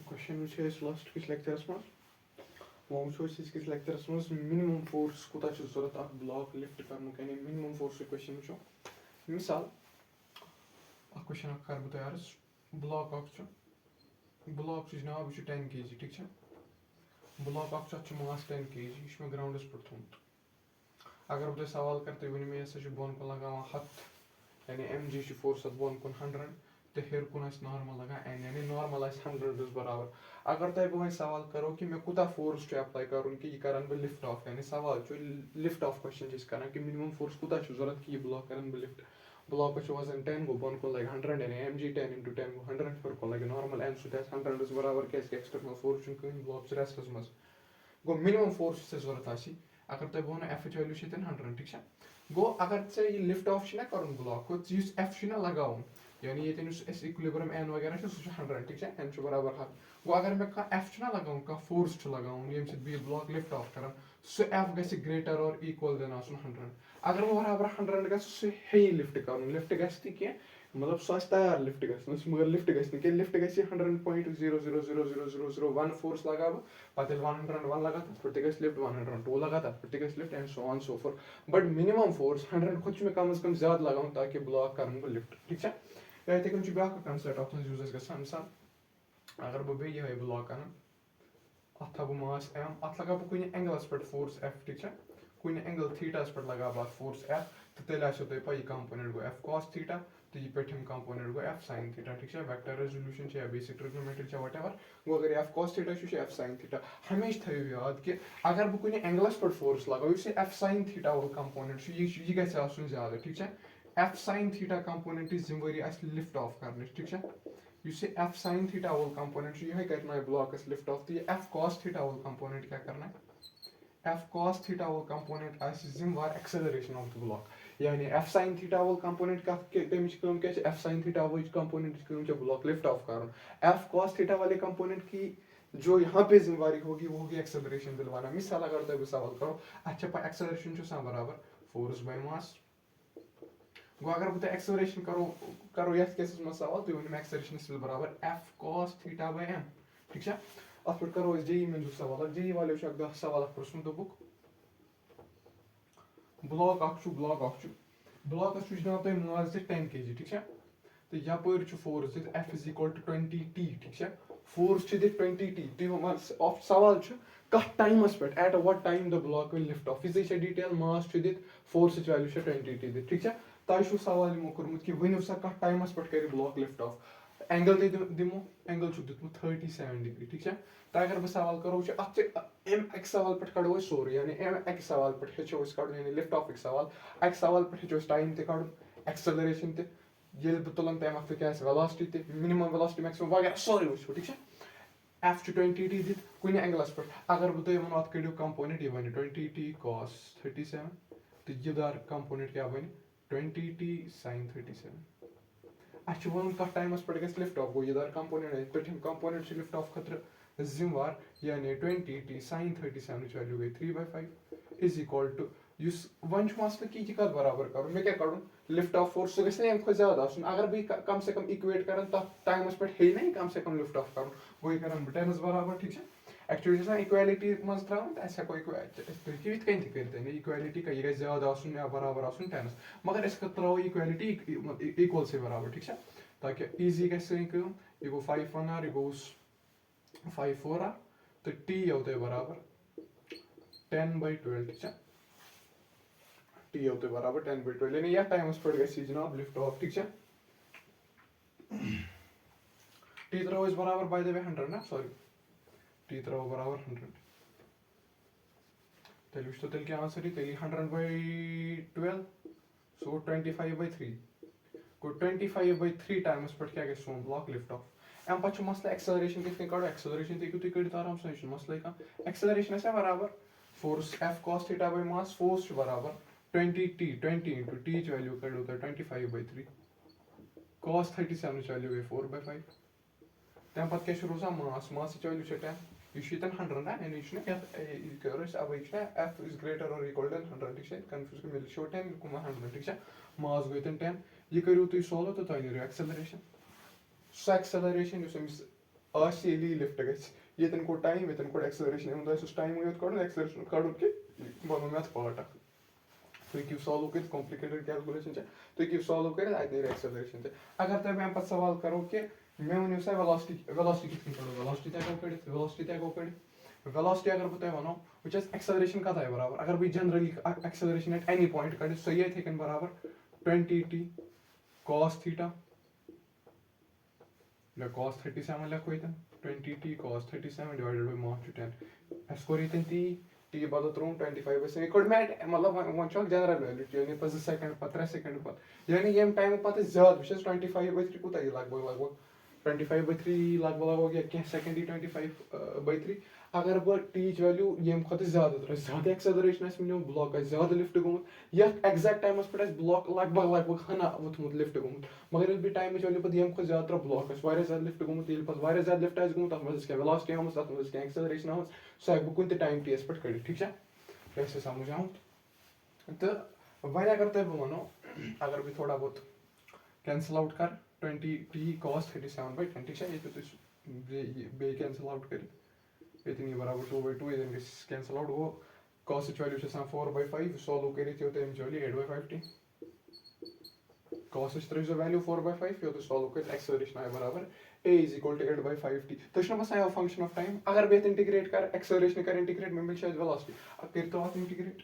Question वुचे अस last किस lectures मज वो वुचो अजिकस लेक्चरस मज मिनिमम फोर्स कूता जरूरत अख ब्लॉक लिफ्ट करनुक यानी मिनिमम फोर्स क्वेश्चन वुचो मिसाल अख क्वेश्चन कर बह तैयार ब्लॉक ब्लॉक जनाब यह 10 kg ठीक है ब्लॉक अख मास 10 kg यह ग्राउंडस पे थोमुत अगर बह सवाल कर तुम वन मे हसा बोन कुन लगान 100 यानी mg फोर्स बोन कुन 100 तो हेर कुन नॉर्मल लगा n यानी नॉर्मल 100 बराबर अगर तुम बह सवाल करो कि मे कूता फोर्स अप्लाई कर कि कर बह लिफ्ट ऑफ यानी सवाल लिफ्ट ऑफ क्वेश्चन कर कि मिनिमम फोर्स कूता जरूरत कि ब्लॉक कर बह लिफ्ट ब्लॉक वजन 10 गो बोन कुन लगे 100 यानी mg 10 × 10 गो 100 हेर कुन लगे नॉर्मल n सह 100 बराबर क्या एक्सटर्नल फोर्स कहीं ब्लॉक रेस्टस मज गो मिनिमम फोर्स जरूरत अगर तुम बह एफ वैल्यू 100 ठीक है गो अगर ऐ लिफ्ट ऑफ कर ब्लॉक एफ लगान यानी ये इक्विलिब्रियम एन वगैरह सह 100 ठीक है एन बराबर 100 गो अगर मे एफ लगान फोर्स लगान ये ब्लॉक लिफ्ट ऑफ कर सह एफ ग ग्रेटर और इक्वल देन 100 अगर वह बराबर 100 ग हे लिफ्ट कर लिफ्ट ग मतलब सह तैयार लिफ्ट ग मगर लिफ्ट ग लिफ्ट ग 100.0000001 फोर्स लगा पे 101 लगा तथ पे लिफ्ट 102 लगा तथ पे lift and so on so fourth but minimum force 100 खुद कम अज कम ज्यादा लगान ताकि ब्लॉक कर बह लिफ्ट ठीक है या इथे कम ब्या कंसेप्ट अत यूज ग मिसाल अगर बह ये ब्लॉक कर अत बह मास एम अत लगा बह कुछ एंगलस पे फोर्स एफ ठीक है कुछ एंगल थीटास पे लगा अत फोर्स एफ तो तेल आसो तुम पी कंपोनेंट गो एफ कॉस थीटा तो यह पेठम कंपोनेंट गो एफ साइन थीटा ठीक है वेक्टर रेजोल्यूशन या बेसिक ट्रिग्नोमेट्री वट एवर गो अगर F cos theta F sine theta हमेशा थो याद कि अगर बह कुछ एंगलस पे फोर्स लगाओ एफ साइन थीटा वो कंपोनेंट यह गि ज्यादा ठीक है एफ साइन थीटा कंपोनेंट जिम्मेवारी लिफ्ट ऑफ कर ठीक है एफ साइन थीटा वो कंपोनेंट यह कर ब्लॉकस लिफ्ट ऑफ तो यह एफ कॉस थीटा वो कंपोनेंट क्या करना एफ कॉस थीटा वो कंपोनेंट जिम्मेवार एक्सेलरेशन ऑफ द ब्लॉक यानी एफ साइन थीटा वो कंपोनेंट क्या एफ साइन थीटा वो कंपोनेंट ब्लॉक लिफ्ट ऑफ कर एफ कॉस थीटा वाले कंपोनेंट की जो यहाँ पे जिम्मेवारी होगी वो होगी एक्सेलरेशन दिलवाना मिसाल अगर तुम सवाल करो अच्छा एक्सेलरेशन बराबर फोर्स बाय मास गो अगर बह एक्सेलरेशन करो ये केसस में सवाल तुम वन एक्सेलरेशन बराबर F cos theta by M ठीक है अत पे करो जेई में सवाल जेई वाले सवाल पृछन दोपुक ब्लॉक जनाब तुम मास 10 kg ठीक है तो यपर force F is equal to 20 t ठीक है फोर्स 20 t सवाल कत टाइमस पे at what time the block will lift off ये detail mass force value 20 t ठीक है तुम सवाल यमो कोर्मुत कि वनो सा कत टाइमस पे कर ब्लॉक लिफ्ट ऑफ एंगल दिमो एंगल दितमुत 37 डिग्री ठीक है तो अगर बह सवाल करो अत अक सवाल पे कड़ो सोर यानी अक सवाल पे हेचो कड़ यानी लिफ्ट ऑफ सवाल अक सवाल पे हेचो टाइम तड़ एक्सेलरेशन ये बह तुलन तम वक्त क्या वेलोसिटी मिनिमम वेलोसिटी मैक्सिमम वगैरह सोरे वो ठीक है एफ 20 t दित कुछ एंगलस पे अगर बह तुम वो अत कड़ो कंपोनेंट यह वन 20 t cos 37 तो यह दार कंपोनेंट क्या वन 20 t sin 37 अच्छे वन कत टाइमस पे गि लिफ्ट ऑफ गो यह दार कंपोनेंट पेठम कंपोनेंट लिफ्ट ऑफ खतर जिम्मेवार यानी 20 t sin 37 वैल्यू गई 3/5 इज इक्वल टू वन मसल कि यह कत बराबर कर मे क्या कड़ लिफ्ट ऑफ फोर्स सह गि खुद ज्यादा अगर बह कम से कम इक्वेट कर तथ टाइमस पे हे ना कम से कम लिफ्ट ऑफ कर वो कर बह 10 बराबर ठीक है एक्चुअली इक्वालिटी मज त्रा हेको कर इक्वालिटी का यह ज्यादा या बराबर 10 मगर त्रो इक्वालिटी इक्वल से बराबर ठीक है ताकि ईजी गम यह गो 5 1 यह गो 5 4 तो टी यो तुम बराबर 10/12 ठीक है टी यो तुम बराबर 10/12 यानी यह टाइमस पे गि जनाब लिफ्ट ऑफ ठीक है टी त्रो बराबर बाय द वे 100 ना सॉरी टी त्रो बराबर 100 तेल वो तेल क्या आंसर तेल 100/12 सो 25/3 गो 25/3 टाइमस पे क्या गि सोन ब्लॉक लिफ्ट ऑफ अम पे मसला एक्सेलरेशन कितने कड़ो एक्सेलरेशन तक कड़ आराम से मसल कह एक्सेलरेशन बराबर force F cos theta by mass force बराबर 20 t 20 × t वैल्यू कड़ो 25/3 cos 37 वैल्यू गई 4/5 तम पे क्या रोजान मास वैल्यू 10 यह 100 ना यानी अब एफ इज ग्रेटर और इक्वल देन 100 ठीक है कन्फ्यूज मिल 10 100 ठीक है मास गई 10 यह करो तुम सोल्व तो तुम नो एक्सेलरेशन सो एक्सेलरेशन आज ये लिफ्ट गई ये को टाइम ये को एक्सेलरेशन अमन टाइम योत कड़ एक्सेलरेशन कड़ कि बनो मे पार्ट अख तुम सॉल्व कर कॉम्प्लिकेटेड कैलकुलेशन तुम सॉल्व कर नीर एक्सेलरेशन अगर तुम अम पे सवाल करो कि मे वो सा वेलोसिटी कित कड़ो वेलोसिटी तगो कड़ वेलोसिटी अगर बह तुम वनो वह एक्सेलरेशन कत आए बराबर अगर बह generally acceleration at any point कड़ सो ये बराबर 20t cos थीटा cos 37 लिखो ये 20t cos 37 divided by mass 10 S core ये टी बदल त्रो 25 ये कोड मैं मतलब वो जनरल वैल्यू यानी 2 सेकंड 3 सेकंड यानी ये टाइम पे ज्यादा वह 25/3 कूत लगभग 25/3 लगभग या क्या सेकंड 25/3 अगर बह टीच वैल्यू ये खुद ज्यादा एक्सेलरेशन मिलो ब्लॉक ज्यादा लिफ्ट गोमुत ये एग्जैक्ट टाइमस पे ब्लॉक लगभग हना वोथमुत लिफ्ट गोमुत मगर ये टाइम वैल्यू पे ये खुद ज्यादा ब्लॉक ज्यादा लिफ्ट गोमुत ये ज्यादा लिफ्ट गोमुत तथ मज क्या वेलोसिटी आम तथ मज क्या एक्सेलरेशन आम सह हेक बह कुन टाइम टीएस पे कड़ ठीक है समझ आम तो वह अगर तुम बह वनो अगर बह थोड़ा बहुत कैंसल आउट कर 20t cos 37/10 ठीक है ये कैंसल आउट कर ये बराबर 2/2 ये कैंसल आउट गो cos वैल्यू 4/5 सॉल्व कर वैल्यू 8/5t cos त्रो वैल्यू 4/5 यो सॉल्व कर एक्सेलरेशन आए बराबर a is equal to 8/5t तो बसान फंक्शन ऑफ टाइम अगर बह इंटीग्रेट कर एक्सेलरेशन कर इंटीग्रेट मे मिल वेलोसिटी कर तो इंटीग्रेट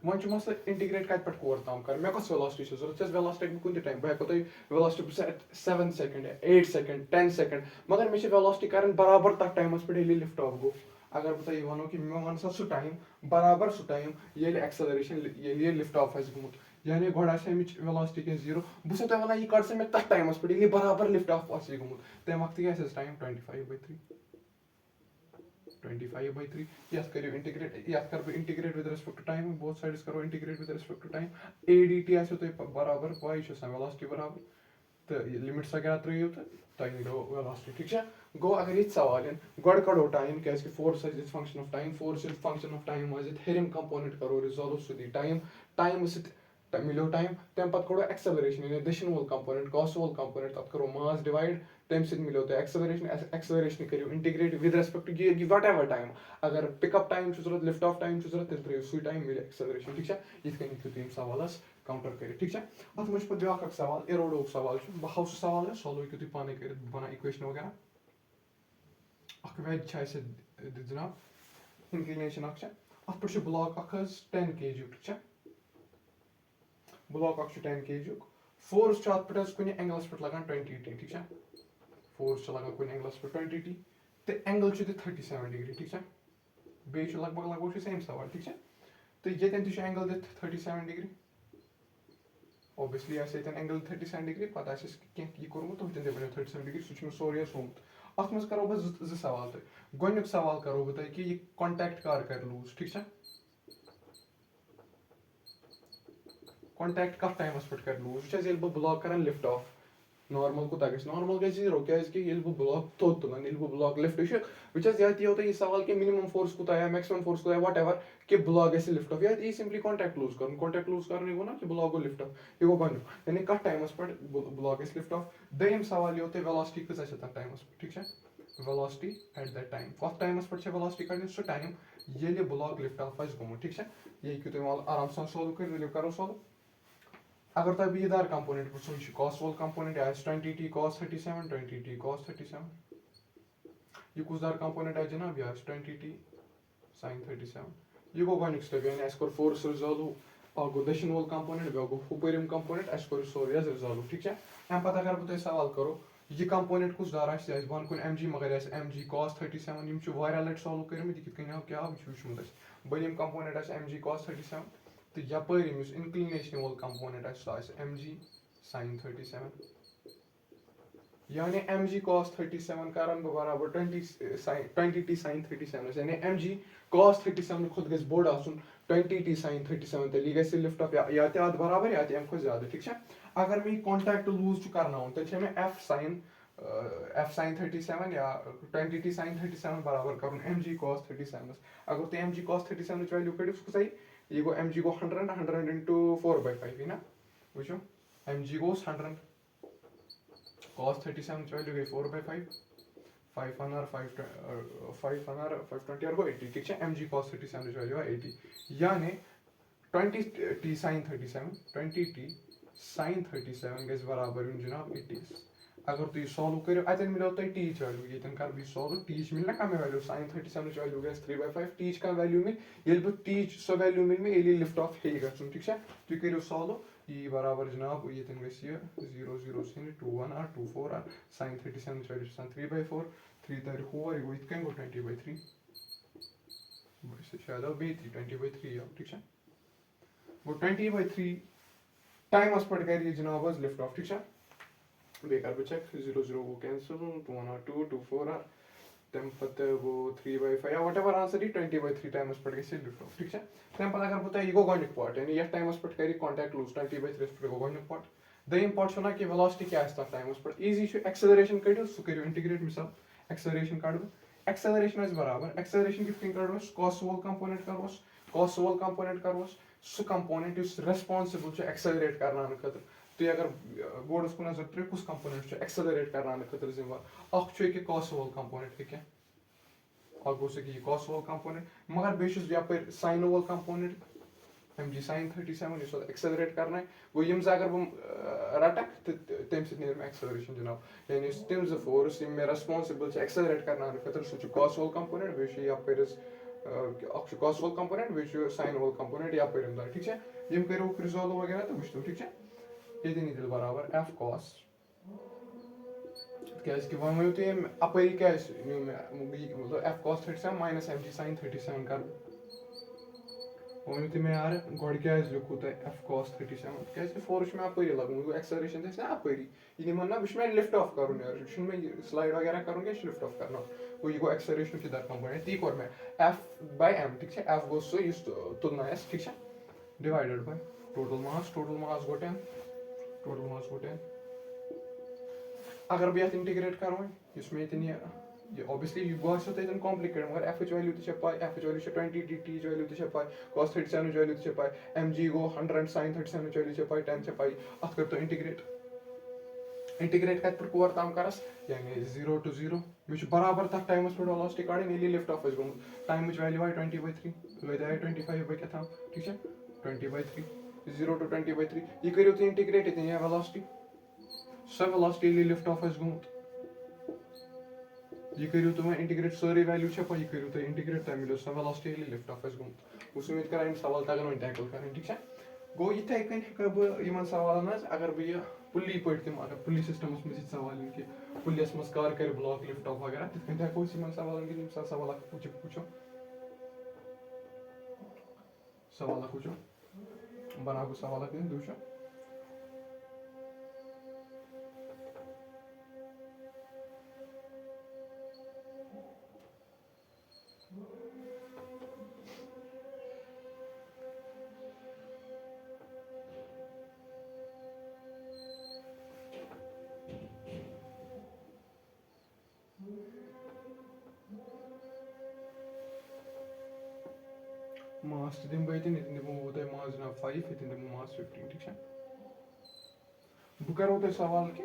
वो मसला इंटीग्रेट कत पे कोर तम कर मे कस वेलोसिटी जरूरत वेलोसिटी कुन टाइम बह हेको वेलोसिटी 7 सेकंड 8 सेकंड 10 सेकंड मगर मे वेलोसिटी कर बराबर तथ टाइमस पे लिफ्ट ऑफ गो अगर बह वो कि मे वन सा सह टाइम बराबर सह टाइम ये एक्सेलरेशन ये लिफ्ट ऑफ गुत यानी गोड़ अमिच वेलोसिटी क्या 0 बह तुम वन यह कड़ मे तथ टाइमस पे ये बराबर लिफ्ट ऑफ गुत तम वक्त क्या टाइम 25/3 यह करो इंटीग्रेट यह कर integrate with respect to time both sides करो integrate with respect to time ADT आसो तुम बराबर पाई वेलोसिटी बराबर तो लिमिट क्या त्रो तो तुम नीलो वेलोसिटी ठीक है गो अगर ये सवाल गोड़ कड़ो टाइम क्या force function of time force function of time हेरिम कंपोनेंट करो resolve so the time time मिलो टाइम तम पे कड़ो एक्सेलरेशन यानी दशन वोल कंपोनेंट कॉस वोल कंपोनेंट तथ करो मास डिवाइड तम मिलो तो एक्सेलरेशन करो integrate with respect to whatever time अगर पिकअप टाइम जरूरत लिफ्ट ऑफ टाइम जरूरत तेल त्रो सू टाइम मिले एक्सेलरेशन ठीक है ये तुम सवाल काउंटर कर ठीक है अत मे पे ब्या सवाल एरोडो सवाल बह हाउ सह सवाल सॉल्व हूँ तुम पाने कर बना इक्वेशन वगैरह वेज जनाब इंक्लिनेशन अत पे ब्लॉक 10 kg ठीक है ब्लॉक 10 kg फोर्स अत पे कुछ एंगलस पे लगान 20t ठीक है फोर्स लगान कुछ एंगलस पे 20t तो एंगल 37 डिग्री ठीक है बे लगभग सेम सवाल ठीक है तो ये एंगल दिख 37 डिग्री ऑब्वियसली एंगल 37 डिग्री पे यह कोर्मुत तो 37 डिग्री सह सोरे सोमुत अत मज करो बह सवाल गोनुक सवाल करो बह कि यह कॉन्टैक्ट कर लूज ठीक है कॉन्टैक्ट कत टाइमस पे कर लूज बह ब्लॉक कर लिफ्ट ऑफ नॉर्मल कूत नॉर्मल गई 0 क्या बह ब्लॉक थोद तुलान बह ब्लॉक लिफ्ट यह यह सवाल कि मिनिमम फोर्स कूत मैक्सिमम फोर्स कूत वट एवर कि ब्लॉक गई लिफ्ट ऑफ यह सिंपली कॉन्टैक्ट लूज कर गो ना कि ब्लॉक गो लिफ्ट ऑफ यह गो गो यानी कत टाइमस पे ब्लॉक गई लिफ्ट ऑफ दम सवाल यो वेलोसिटी कस तथ टाइमस पे ठीक है वेलोसिटी एट दैट टाइम कत टाइमस पे वेलोसिटी कड़ सह टाइम ये ब्लॉक लिफ्ट ऑफ गोमुत ठीक है ये तुम आराम सान सॉल्व कर करो सॉल्व अगर तुम बीदार कंपोनेंट वो कॉस वोल component 20t cos 37 20t cos 37 यह कुदार कंपोनेंट आए जनाब यह 20t sin 37 यह गो गोनुक स्टेप यानी कोर फोर्स रिजॉल्व गो दशन वोल कंपोनेंट बे गो हुपरिम कंपोनेंट कोर सोरे रिजॉल्व ठीक है अम पे अगर बह सवाल करो यह कंपोनेंट कुदार वन कुन mg मगर mg cos 37 यम लट सॉल्व कर क्या क्या वुचमुत बम कंपोनेंट mg cos 37 तो यपर इंक्लिनेशन वोल कंपोनेंट mg sin 37 यानी mg cos 37 कर बराबर 20t sin 37 यानी mg cos 37 खुद गई बोड़ 20t sin 37 तेल गई लिफ्ट ऑफ या अत बराबर या अम खुद ज्यादा ठीक है अगर मैं कॉन्टैक्ट लूज करना तेल मे f sin 37 या 20t sin 37 बराबर कर mg cos 37 अगर तुम mg cos 37 वैल्यू कड़ो सही ये गो mg गो 100 into 4/5 ना वो mg goes 100 cos 37 वैल्यू गई 4/5 5 1 और 5 5 1 और 520 और 80 ठीक है mg cos 37 वैल्यू 80 यानी 20t sin 37 20t sin 37 गज बराबर जनाब 80 अगर तुम सॉल्व करो अतन मिलो तुम टी वैल्यू ये कर भी सॉल्व टी मिलना कम वैल्यू sin 37 वैल्यू गस 3/5 टी का वैल्यू मिल ये टी सो वैल्यू मिल में ये लिफ्ट ऑफ हे गम ठीक है तुम करो सॉल्व ये बराबर जनाब ये गस 0 0 sin 2 1 और 2 4 और sin 37 वैल्यू 3/4 3 तर 4 ये इत गो 20/3 शायद अब 20/3 ठीक है वो 20/3 टाइम पर कर जनाब लिफ्ट ऑफ ठीक है बेकार बह चेक 0 0 गो कैंसिल 2 1 और 2 2 4 और तम पत्ते गो 3/5 या व्हाटएवर आंसर ये 20/3 टाइम्स पर गई लिफ्ट ऑफ ठीक है तम पता अगर बता ये गो गॉनिक पार्ट यानी ये टाइम्स पर करी कांटेक्ट लूज 20/3 पर गो गॉनिक पार्ट दयम पार्ट छना कि वेलोसिटी क्या है टाइम्स पर इजी छु एक्सेलरेशन कड़ो सु करियो इंटीग्रेट मिसाल एक्सेलरेशन काढो एक्सेलरेशन इज बराबर एक्सेलरेशन किफ करो cos वोल कंपोनेंट करोस cos वोल कंपोनेंट करोस सु कंपोनेंट इज रिस्पांसिबल छु एक्सेलरेट करना खतर तुम अगर बोर्डस को नजर त्रो कुछ कंपोनेंट एक्सेलरेट करने खतर जिम्मेवार अख cos वोल कंपोनेंट क्या अख गो कि cos वोल कंपोनेंट मगर बेस यपर sin वोल कंपोनेंट mg sin 37 इस एक्सेलरेट करना गो यम अगर बह रटक तो तम सर एक्सेलरेशन जनाब यानी तम जो फोर्स मे रेस्पॉन्सिबल एक्सेलरेट करना खतर सह cos वोल कंपोनेंट बेस यपर अख cos वोल कंपोनेंट बेस sin वोल कंपोनेंट यपर ठीक है यम करो रिजॉल्व वगैरह तो वो ठीक है ये दिल बराबर f cos क्या वो तुम अपरी क्या मतलब f cos 37 minus mg sin 37 कर वो तुम यार गोड़ क्या लिखू तो f cos 37 क्या फोर्स में अपरी लगू एक्सेलरेशन ना अपरी ये ना बह लिफ्ट ऑफ कर यार स्लाइड वगैरह कर लिफ्ट ऑफ करना वो ये गो एक्सेलरेशन की दर कंपोनेंट ती कोर मैं f/m ठीक है f गो सो तुलना ठीक है डिवाइडेड बाय टोटल मास गो 10 टोटल मास गो 10 अगर बह इंटीग्रेट करो इसमें ये ऑब्वियसली यह बसो तुम कॉम्प्लिकेटेड मगर एफ वैल्यू तो पाई एफ वैल्यू 20 टी वैल्यू तो पाई cos 37 वैल्यू तो पाई mg गो 100 sin 37 वैल्यू पाई 10 पाई अत कर तो इंटीग्रेट कत पर कोर तम करस यानी 0 to 0 मे बराबर तक टाइमस पे वेलोसिटी काड़े ये लिफ्ट ऑफ गो टाइम वैल्यू आई 20/3 लगे आई 25 ठीक है 20/3 0 to 20/3 ये करो तो इंटीग्रेट इतनी है वेलोसिटी सब वेलोसिटी लिफ्ट ऑफ गो ये करो तुम इंटीग्रेट सारी वैल्यू ये करो तुम इंटीग्रेट तम मिलो सब वेलोसिटी लिफ्ट ऑफ गो उस उम्मीद कर सवाल तगन वो टैकल कर ठीक है गो इथे कन बह सवाल अगर बह पुली पे तम अगर पुली सिस्टम मज सवाल कि पुलिस मज कर ब्लॉक लिफ्ट ऑफ वगैरह तिथ कन हेको सवाल सवाल पूछो सवाल पूछो बनाओ सवाल दूसरा मास दिम बह दिमो तुम मास जनाब 5 ये दिमो मास 15 ठीक है बह करो तुम सवाल कि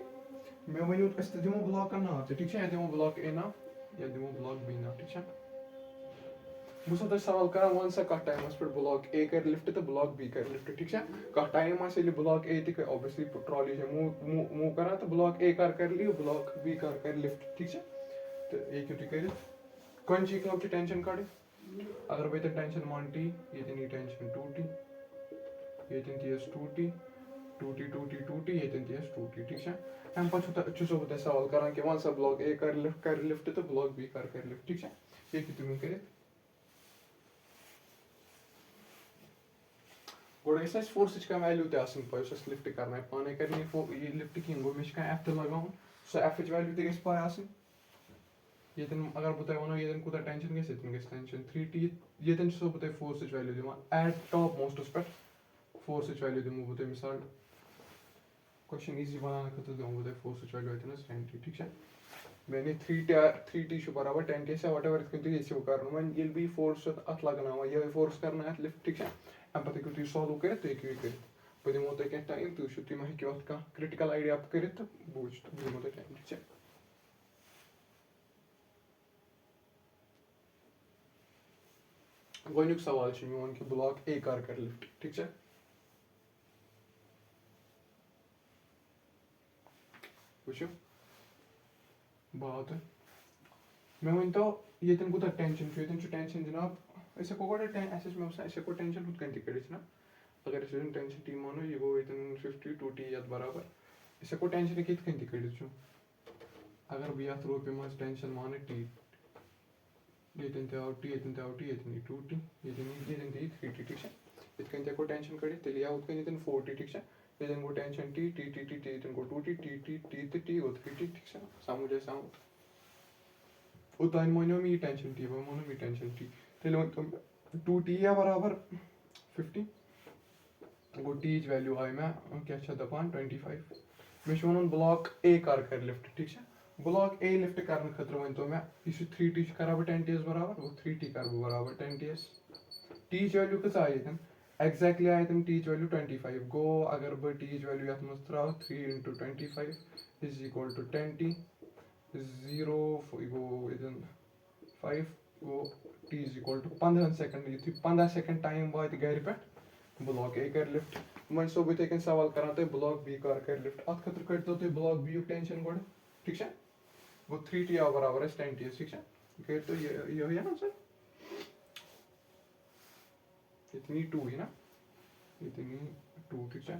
मे वो दिमो ब्लॉक नाव ठीक है दिमो ब्लॉक ए नाव या दिमो ब्लॉक बी नाव ठीक है बह तुम सवाल कर वन सा कत टाइमस पे ब्लॉक ए कर लिफ्ट तो ब्लॉक बी कर लिफ्ट ठीक है कत टाइम ब्लॉक ए तक ऑब्वियसली ट्रॉली मूव कर तो ब्लॉक ए कर ली ब्लॉक बी कर लिफ्ट ठीक है तो ये तुम कर कंची कम टेंशन कड़ अगर बह टेंशन मान टी ये टेंशन 2t ये तीस 2t 2t 2t 2t ये तीस 2t ठीक है अम पे बह सवाल कर कि वन सा ब्लॉक ए कर लिफ्ट तो ब्लॉक बी कर लिफ्ट ठीक है ये तुम कर गोड़ गस फोर्स का वैल्यू तन पे लिफ्ट करना पाने कर ये लिफ्ट कहें गो मे एफ तो लगा सो एफ वैल्यू तो गई पे ये अगर बह वो ये कूत टेंशन गई टेंशन 3t ये बह फोर्स वैल्यू दिवान एट टॉप मोस्टस पे फोर्स वैल्यू दिमो बह मिसाल क्वेश्चन इजी बनाने खतर दिमो बह फोर्स वैल्यू 10t ठीक है मैंने 3t बराबर 10t से वट एवर ये कर वो बी फोर्स अत लगना ये फोर्स करना लिफ्ट ठीक है अम पे तुम सॉल्व कर बह दिमो तुम क्या टाइम तुम हेको अत कह क्रिटिकल आइडिया कर तो बह वुच तो बह दिमो तुम टाइम ठीक है। गोनुक सवाल मोन कि ब्लॉक ए कर लिफ्ट ठीक है। वुचो बात मे वन तो ये कूत टेंशन टेंशन जनाब हेको गोटे हेको टेंशन हुत कन तक ना अगर टेंशन टी मानो ये गो 50 2 टी ये बराबर हेको टेंशन कित कन तक अगर बह ये रोपये मज टेंशन मान टी ये आव टी ये आव टी ये 2 टी ये 3 टी ठीक है। ये हेको टेंशन कड़ तेल आव उत 4 टी ठीक है। ये गो tension T T T T T ये गो 2 टी टी टी टी तो टी गो 3 टी ठीक है। समझ है समझ उतान मानो मी टेंशन टी वो मानो मी टेंशन टी तेल वन 2 टी या बराबर 50 गो टी वैल्यू आई मैं क्या दपान 25 मे वन ब्लॉक ए कर लिफ्ट ठीक है। ब्लॉक ए लिफ्ट करने खतर वन तो मैं यह 3 टी कर 10 टी बराबर वो 3 टी कर बराबर 10 टी वैल्यू कच आई एग्जैक्टली आई टी वैल्यू 25 गो अगर बह टी वैल्यू ये मज त्रा 3 × 25 इज इक्वल टू 10 टी 0 गो 5 गो T is equal to 15 second यु 15 सेकंड टाइम वात गर पे ब्लॉक ए कर लिफ्ट मन सो बह तक सवाल करान तुम ब्लॉक बी कर लिफ्ट अत खतर कड़ो तुम ब्लॉक बी यू टेंशन गो ठीक है। वो 3 टी आव बराबर 10 टी ठीक है। कर तो ये ना सर इतनी 2 ही ना इतनी 2 ठीक है।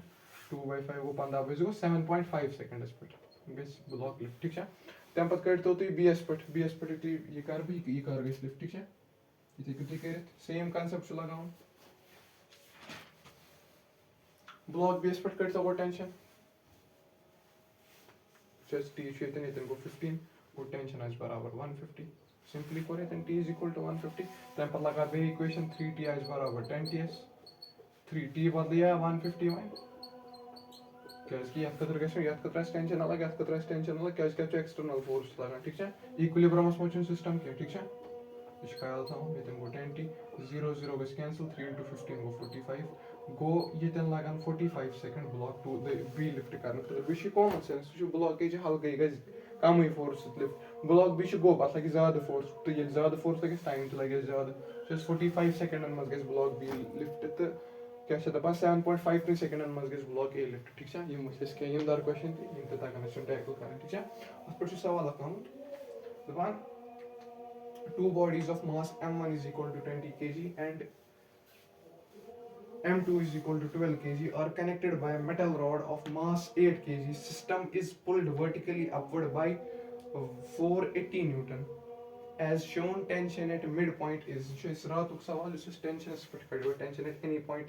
2/5 वो 15 बज गो 7.5 सेकंड पे गस ब्लॉक लिफ्ट ठीक है। तम पे कड़ो तुम बी एस पे ये कर गस लिफ्ट ठीक है। ये तुम कर सेम कंसेप्ट लगान ब्लॉक बेस पे कड़ो गो टेंशन टी ये गो 15 गो टेंशन आज बराबर 150 सिंपली कोर टी इज इक्वल टू 150 तम पे लगा बे इक्वेशन 3 टी आज बराबर 10 टी 3 टी बदल 150 वन क्या टेंशन अलग टेंशन अलग क्या एक्सटर्नल फोर्स लगान ठीक है। इक्विलिब्रियमस मज सिस्टम क्या ठीक है। यह ख्याल थवन ये गो 10 टी 0 0 गस कैंसिल 3 × 15 गो 45 गो ये लगन 45 second block to be lift कर बे कॉमन सेंस ब्लॉक हल्के कम फोर्स लिफ्ट ब्लॉक बी गो अत लगे ज्यादा फोर्स तो ये ज्यादा फोर्स लगे टाइम तो लगे ज्यादा 45 सेकंडन मज गस ब्लॉक बी लिफ्ट तो क्या दपान 7.53 सेकंडन मज गस ब्लॉक ए लिफ्ट ठीक है। यम दर क्वेश्चन तगन टैकल कर ठीक है। अत पे सवाल दपान 2 bodies of mass m1 is equal to 20 kg and m2 is equal to 12 kg are connected by a metal rod of mass 8 kg. System is pulled vertically upward by 480 Newton. As shown, tension at midpoint is. इस रातुक सवाल tension पे कड़ो tension at any point.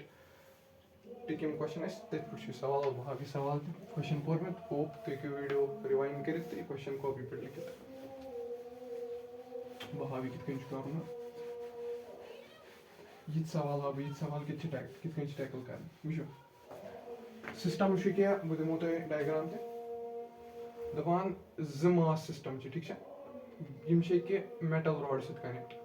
Tikam question तथ सवाल बह सवाल question पोर मे hope तुम वीडियो रिवाइंड कर क्वेश्चन कॉपी पे लिखित बह कित कर ये सवाल कित टैकल कर वो सिस्टम क्या बह दिमो तुम डायग्राम दपान ज मास सिस्टम ठीक है। यम मेटल रॉड सत कनेक्ट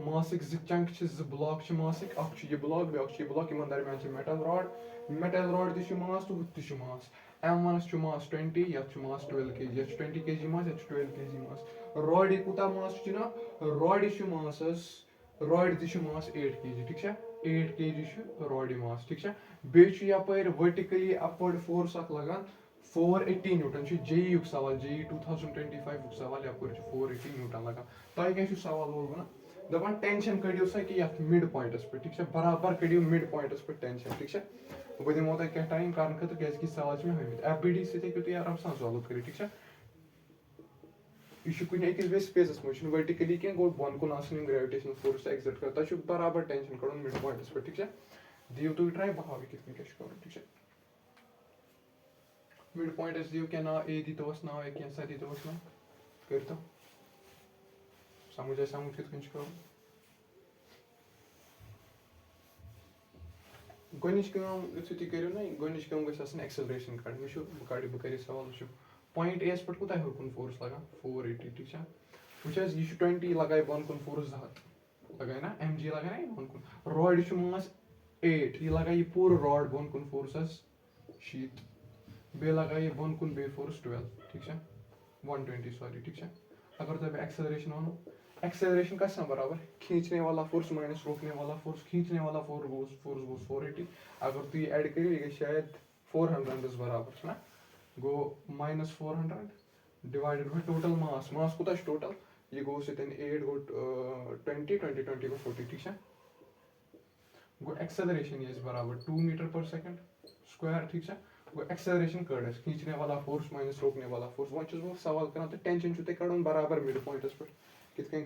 मासिक चंक ज ब्लॉक मासिक ये ब्लॉक ब्लॉक इन दरमियान मेटल रॉड मास तो हुत मास m1 मास 20 ये मास 12 kg ये 20 kg मास ये 12 kg मास रॉड कूता मास ना रॉड मास रॉड मास 8 kg ठीक है। 8 kg रॉड मास ठीक है। बे यपर वर्टिकली अपवर्ड फोर्स लगान 480 न्यूटन जेई सवाल जेई 2025 सवाल यपर 480 न्यूटन लगान तुम क्या सवाल वो दपान टेंशन कड़ो सा कि मिड पॉइंटस पे ठीक है बराबर कड़ो मिड पॉइंटस पे टेंशन ठीक है। बह दिमो तुम क्या टाइम कर खतर क्या सवाल मे हमित FBD सो तुम आराम सान सॉल्व कर ठीक है। यह कुछ अकिस बेस स्पेस मज वर्टिकली क्या गो बन कुन ग्रेविटेशनल फोर्स एक्सर्ट कर तुम बराबर टेंशन कड़न मिड पॉइंटस पे ठीक है। दिव तुम ट्राई बह कित क्या ठीक है। मिड पॉइंटस दिव क्या ना ए दीतोस ना क्या सा दीतोस ना कर तो समझ कित कर गोनिच तुम करो ना गोनिच गई एक्सेलरेशन कड़ बह कर सवाल वो पॉइंट एस पे कूत हर कुन फोर्स लगान 480 ठीक है। वो यह 20 लगाए बन कुन फोर्स 2 लगाए ना mg लगाए बन कुन रॉड मास 8 ये लगा ये पूरा रॉड बोन कुन फोर्स शीत बे लगा ये बोन कुन बे फोर्स 12 ठीक है 120 सॉरी ठीक है अगर तो एक्सेलरेशन वनो एक्सेलरेशन का बराबर खींचने वाला फोर्स माइनस रोकने वाला फोर्स खींचने वाला फोर्स गोस 480 अगर तो ये ऐड करियो ये शायद 400 बराबर ना गो -400 डिवाइडेड बाय टोटल मास मास कोता टोटल ये गो 8 गो 20 गो 40 ठीक है गो एक्सेलरेशन ये बराबर 2 मीटर पर सेकंड स्क्वायर ठीक है गो एक्सेलरेशन कड़ खींचने वाला फोर्स माइनस रोकने वाला फोर्स वो सवाल कर तो टेंशन छुते कड़न बराबर मिड पॉइंटस पे कितकन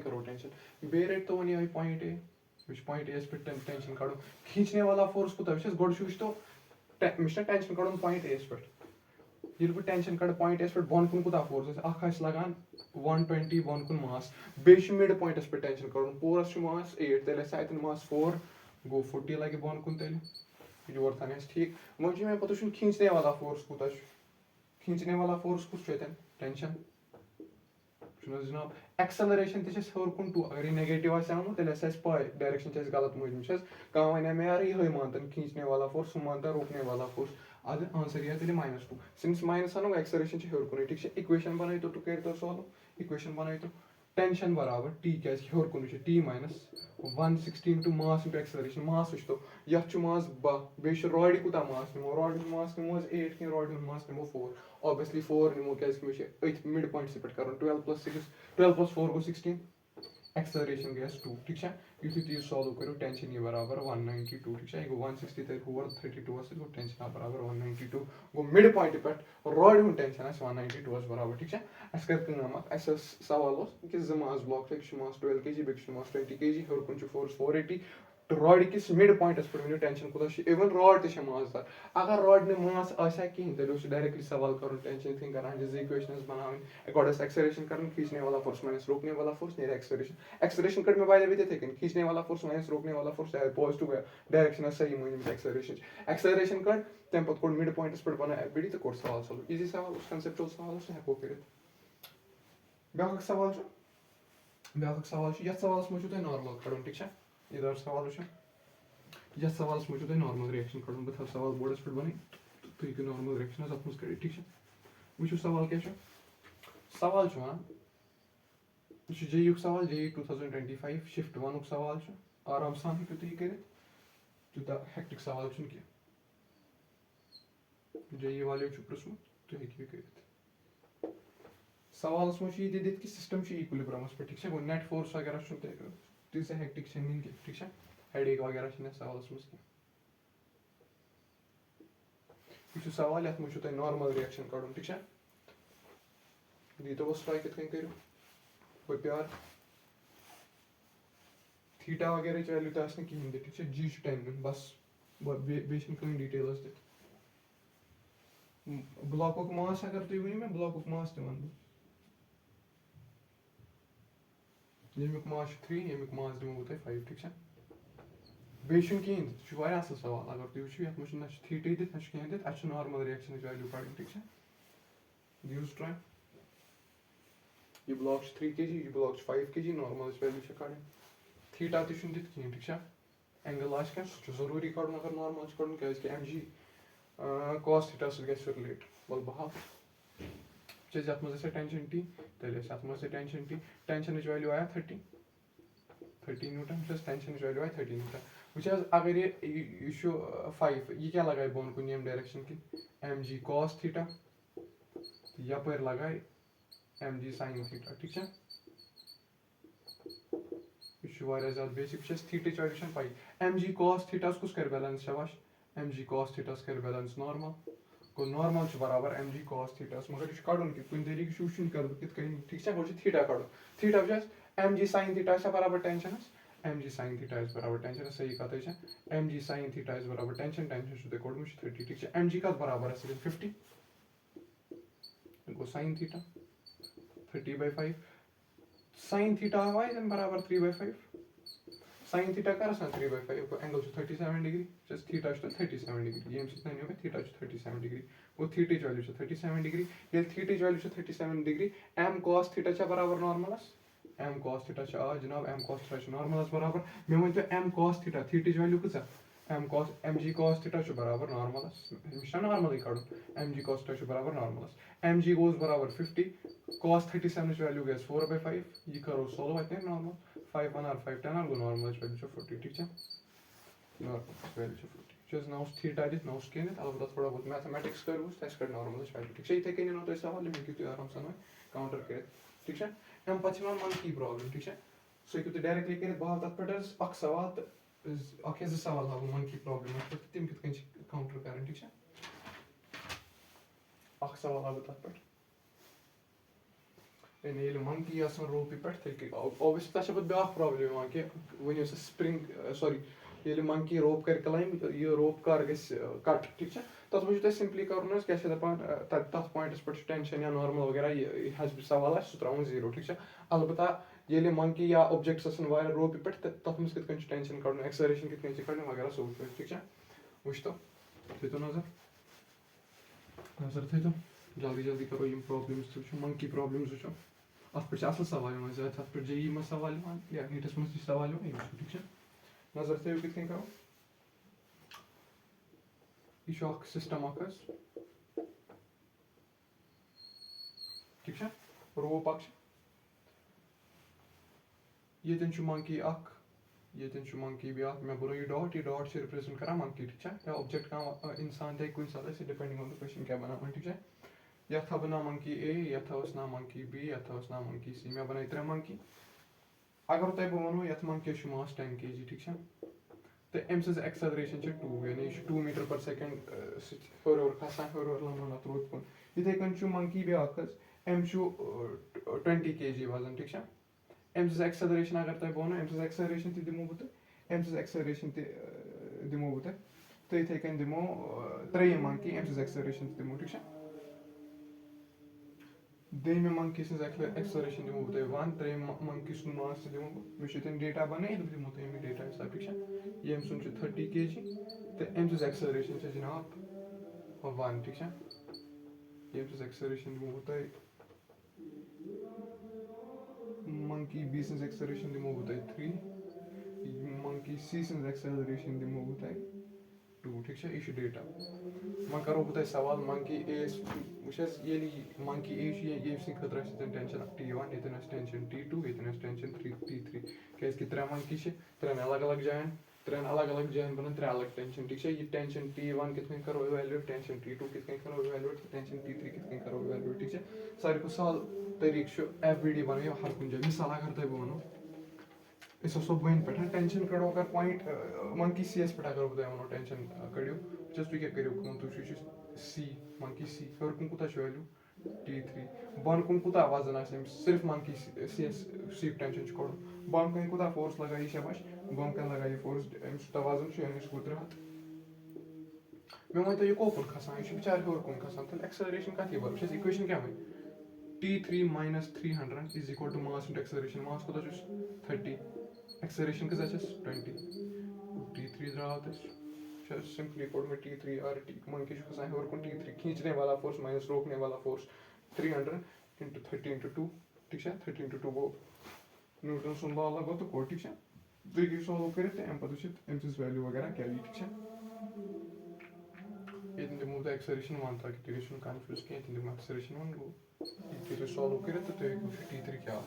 करो टेंशन बे रेट तो one point A point A पे टेंशन कड़ो खींचने वाला फोर्स कोता गोड तो टेंशन कड़न पॉइंट ए पे ये टेंशन कड़ पॉइंट एस पे बोन कुन कोता फोर्स अख लगान 120 बोन कुन मास बे मिड पॉइंटस पे टेंशन कड़न पूरा मास 8 तेल अतन मास 4 गो 40 लगे बोन कुन तेल योर थान ठीक वो मैं पता खींचने वाला फोर्स कोता खींचने वाला फोर्स कुछ टेंशन जनाब एक्सेलरेशन तौर कुन 2 अगर नेगेटिव आमुत तेल पाए डायरेक्शन गलत मुझे कह वन मे यार ये मानतन खींचने वाला फोर्स सह मानता रोकने वाला फोर्स अद आंसर यह तेल -2 सिंस माइनस आनो एक्सेलरेशन हेर कुन ठीक इक्वेशन बन तो कर सॉल्व इक्वेशन बन तो टेंशन बराबर टी क्या हेर कुन T -116 into mass into acceleration मास वो ये मास 10 बे रॉड कूता मास निमो रॉड मास निमो 8 कि रॉड मास निमो 4 ऑब्वियसली 4 निमो क्या मिड पॉइंट से पे कर 12 + 4 गो 16 एक्सेलरेशन गैस 2 ठीक है यु चीज सॉल्व करो टेंशन ये बराबर 192 ठीक है गो 160 तक हुआ 32 से गो टेंशन बराबर 192 गो मिड पॉइंट पे रॉड हुन टेंशन 192 बराबर ठीक है अस कर काम अस सवाल कि ज मास ब्लॉक मास 12 kg बेक मास 20 kg हर कुन फोर्स 480 रॉड किस मिड पॉइंटस पे वन टेंशन कोता इवन रॉड ते मासदार अगर रॉड ने मास आसा कहीं तेल डायरेक्टली सवाल कर टेंशन थिंग कर इक्वेशन बनावन अकॉर्डिंग एक्सेलरेशन कर खींचने वाला फोर्स माइनस रोकने वाला फोर्स नहीं एक्सेलरेशन कर में बाय थे खींचने वाला फोर्स माइनस रोकने वाला फोर्स पॉजिटिव डायरेक्शन सही मुझे एक्सेलरेशन कर तम पे कोड मिड पॉइंटस पे बना बिड़ी तो कोड सवाल सॉल्व इजी सवाल कंसेप्चुअल सवाल हेको कर ब्याक सवाल ये सवाल मुझे नॉर्मल कड़न ठीक है इधर सवाल ये सवाल मुझे नॉर्मल रिएक्शन कड़न बह थव सवाल बोर्डस पे बन तुम हूँ नॉर्मल रिएक्शन अत मज कर ठीक है वो सवाल क्या सवाल वन जे सवाल जे 2025 शिफ्ट 1 सवाल आराम सान हेकु तुम कर तूता हेक्टिक सवाल कह जे वाले पृछमुत तुम हेकु कर सवाल मज दिख कि सिस्टम इक्विलिब्रियमस पे ठीक है नेट फोर्स वगैरह तीस हेक्टिक ठीक है हेडेक वगैरह सवाल मज यह सवाल ये मुझे नॉर्मल रिएक्शन कड़न ठीक है दी तो ट्राई कित करो वो प्यार थीटा वगैरह वैल्यू तो कहें ठीक है जी 10 बस बे कहीं डिटेल दिख ब्लॉक मास अगर तुम वो मैं ब्लॉक मास वन यमुक मास 3 यमुक मास दिमो बह 5 ठीक है बे कहें असल सवाल अगर तुम वो ये ना थीटा दिख ना कहें दिख अच्छे नॉर्मल रिएक्शन वैल्यू कड़ ठीक है यूज ट्राई ये ब्लॉक 3 kg ये ब्लॉक 5 kg नॉर्मल वैल्यू कड़ थीटा तो दिख कहें ठीक है एंगल क्या जरूरी कड़ अगर नॉर्मल कड़ क्या mg cos थीटा सह रिलेट बल बहाव ये मज टेंशन टी तेल मज टेंशन टी टेंशन वैल्यू आया 30 न्यूटन प्लस टेंशन वैल्यू आया 30 न्यूटन वो अगर यह 5 यह क्या लगाए बोन कुन यम डायरेक्शन कि mg cos थीटा यपर लगाए mg sin थीटा ठीक है यह ज्यादा basic theta value pi mg cos theta कुछ कर बैलेंस शाबाश mg cos थीटा कर बैलेंस नॉर्मल गो नॉर्मल बराबर mg cos थीटा मगर यह कड़न कि कुछ तरीके वो कर कित ठीक है गो थीटा कड़ो थीटा mg sin थीटा बराबर टेंशन mg sin थीटा बराबर टेंशन सही कत mg sin थीटा बराबर टेंशन टेंशन कोड़म 30 ठीक है mg कत बराबर 50 गो sin थीटा 30/5 sin थीटा आया बराबर 3/5 sin थीटा कर 3/5 को angle 37 degree just theta 37 degree ये सो थीटा 37 डिग्री वो थीटा वैल्यू 37 डिग्री ये theta value 37 degree m cos थीटा बराबर नॉर्मल एम कॉस थीटा जनाब एम कॉस थीटा नॉर्मलस बराबर मे वन तो M cos theta theta value कस एम जी कॉस थीटा बराबर नॉर्मलस नॉर्मल कड़ एम जी कॉस थीटा बराबर नॉर्मलस एम जी गोज बराबर 50 कॉस 37 वैल्यू गई 4/5 यह करो सोल्व अत नॉर्मल 5 1 5 10 गो नॉर्मल वैल्यू 40 ठीक है नॉर्मल वैल्यू 40 ना थीटा दिख ना कह अलबत्ता थोड़ा बहुत मैथमेटिक्स करो तक नॉर्मल वैल्यू ठीक है इथे कन तुम सवाल हेकू आराम सान काउंटर कर ठीक है अम पे मंकी प्रॉब्लम ठीक है सो हेकू डायरेक्टली कर बह तथ पे सवाल तो जो सवाल हाव मंकी प्रॉब्लम पे तम कित काउंटर कर ठीक है सवाल हाव तथ पे मंकी रोपी पे ओबियसली तक ब्या प्रॉब्लम कि वन स्प्रिंग सॉरी ये मंकी रोप कर क्लाइंब यह रोप कर कट ठीक है तथ वो सिंपली कर क्या दपान तथ पॉइंटस पे टेंशन या नॉर्मल वगैरह यह सवाल सह त्रा 0 ठीक है अलबत्ता ये मंकी या ऑब्जेक्ट्स रोपी पे तथ मज कित टेंशन कड़ एक्सलरेशन कित कड़ वगैरह सो ठीक है वो थो नजर थो जल्दी जल्दी करो प्रॉब्लम्स वो मंकी प्रॉब्लम्स वो अत पे असल सवाल ज्यादा अत पे जेई मज सवाल या नीटस मज सवाल ठीक है नजर थो कित करो यह सिस्टम ठीक है रोप ये मंकी ये मंकी ब्या मे बनो यह डॉट से रिप्रेजेंट कर मंकी ठीक है या ऑब्जेक्ट कह इंसान तक कुछ साथ डिपेंडिंग ऑन द क्वेश्चन क्या बना ठीक है या था बना मंकी ए या ना मंकी बी या ना मंकी सी मे बना 3 मंकी अगर तुम बह वो ये मंकी मास 10 kg ठीक है तो अम एक्सेलरेशन 2 यानी 2 मीटर पर सेकंड हर खसान हर लमान रोत कुन इथे कन मंकी ब्या अम 20 kg वजन ठीक है अम एक्सेलरेशन अगर तुम बह अम एक्सेलरेशन दिमो बह अम एक्सेलरेशन दिमो बह तो इथे कन दिमो 3 मंकी अम एक्सेलरेशन दिमो ठीक है दोम मंकी एक्सेलरेशन दिमो बह 1 3 मंकी मास दिमो मे डेटा बन दिमो तुम डेटा हिसाब ठीक है ये अम 30 kg तो अम एक्सेलरेशन जनाब 1 ठीक है ये एक्सेलरेशन दिमो बह मंकी बी एक्सेलरेशन दिमो बह 3 मंकी सी एक्सेलरेशन दिमो बह 2 ठीक है यह डेटा वो करो बह सवाल मंकी ए ये मंकी ए ये खतर टेंशन T1 ये टेंशन T2 ये टेंशन T3 क्या 3 मंकी 3 अलग अलग जायन 3 अलग अलग जायन बन 3 अलग टेंशन ठीक है ये टेंशन T1 कित करो इवैल्यूएट टेंशन T2 कित करो इवैल्यूएट टेंशन T3 कित करो इवैल्यूएट ठीक है सारे को साल तरीक़ FVD बनो हर कुछ जगह मिसाल अगर तुम बनो बन पे टेंशन कड़ो अगर पॉइंट मंकी सी एस पे अगर बह वो टेंशन कड़ो तुम क्या करो तुम सी मंकी सी हर कुन कूत वैल्यू T3 बन कुन कूत वजन सिर्फ मंकी सी एस सी टेंशन कड़ो बन कन कूत फोर्स लगा यह शबाश बन कन लगा यह फोर्स वजन यानी 300 मे वन तो यह कोकुन खसान यह बेचार हर कुन खसान तो एक्सेलरेशन कत बन इक्वेशन क्या one T3 minus 300 is equal to mass into acceleration mass कूत 30 acceleration cos 20 T3 द्राव तो सिंपली कोड में T3 और मंकी खसान हर कुन T3 खींचने वाला फोर्स माइनस रोकने वाला फोर्स 300 into 30 into 2 ठीक है 30 into 2 गो न्यूटन सुन लॉ लगो तो कोड ठीक है तो सॉल्व करें अम पे अम वैल्यू वगैरह क्या ठीक है ये दिमो बह एक्सेलरेशन 1 ताकि तुम कन्फ्यूज कह दिमो एक्सेलरेशन 1 गो ये सॉल्व कर तो तुम T3 क्या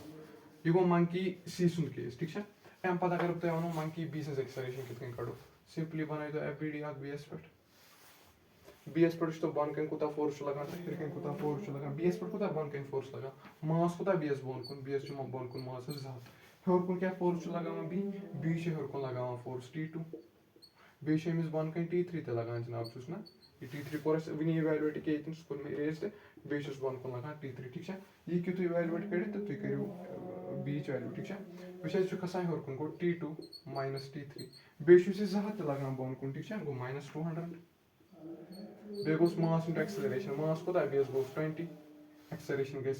यह गो मंकी सी सुन केस ठीक है अम पे अगर तुम वो मंकी बी एक्सेलरेशन कित कड़ो सिंपली बन तो FVD BS पे BS पे तो बन कन कूत फोर्स लगान तो हिर कन कूत फोर्स लगान BS पे कूत बन कन फोर्स लगान मास कूत BS बन कुन BS बन कुन मास 7 हर कुन क्या फोर्स लगान B हर कुन लगान फोर्स T2 बेस बन कन T3 ते लगान जनाब ना ये T3 कोर वन इवैल्यूएट के सह मे इरेज तो बेस बन कुन लगान T3 ठीक है यह क्यों इवैल्यूएट कर तो तुम करो बीच वैल्यू ठीक है वह खसान हर कुन गो T2 minus T3 बेस 200 लगान बन कुन ठीक है गो minus 200 बे गोस मास इंटू एक्सेलरेशन मास कूत बेस गो 20 एक्सेलरेशन गई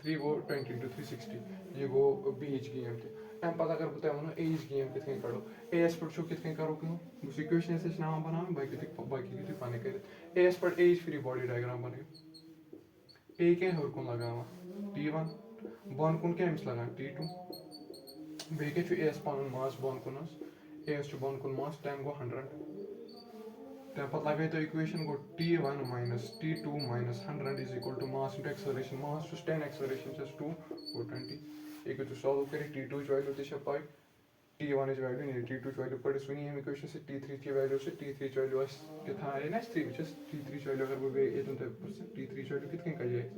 3 गो 20 into 360 यह गो बीच गेम अम पे अगर बह वो एज गेम कित कड़ो एस पे कित करो बस इक्वेशन बना बाकी पाने कर एस पे एज फ्री बॉडी डायग्राम बनो ए क्या हर कुन लगावा T1 बन कुन क्या लगा T2 बे क्या एस पन मास बन कुन एस बन कुन मास 10 गो 100 तम पे लगे तो equation go T1 minus T2 minus 100 is equal to mass into acceleration mass 10 acceleration 2 go 20 एक तो सॉल्व करें T2 वैल्यू तो पाई T1 is value नहीं T2 value पर सुनी हम इक्वेशन से T3 की वैल्यू से T3 वैल्यू कितना है ना 3 which is T3 वैल्यू अगर वो ये तो T3 वैल्यू कितने का है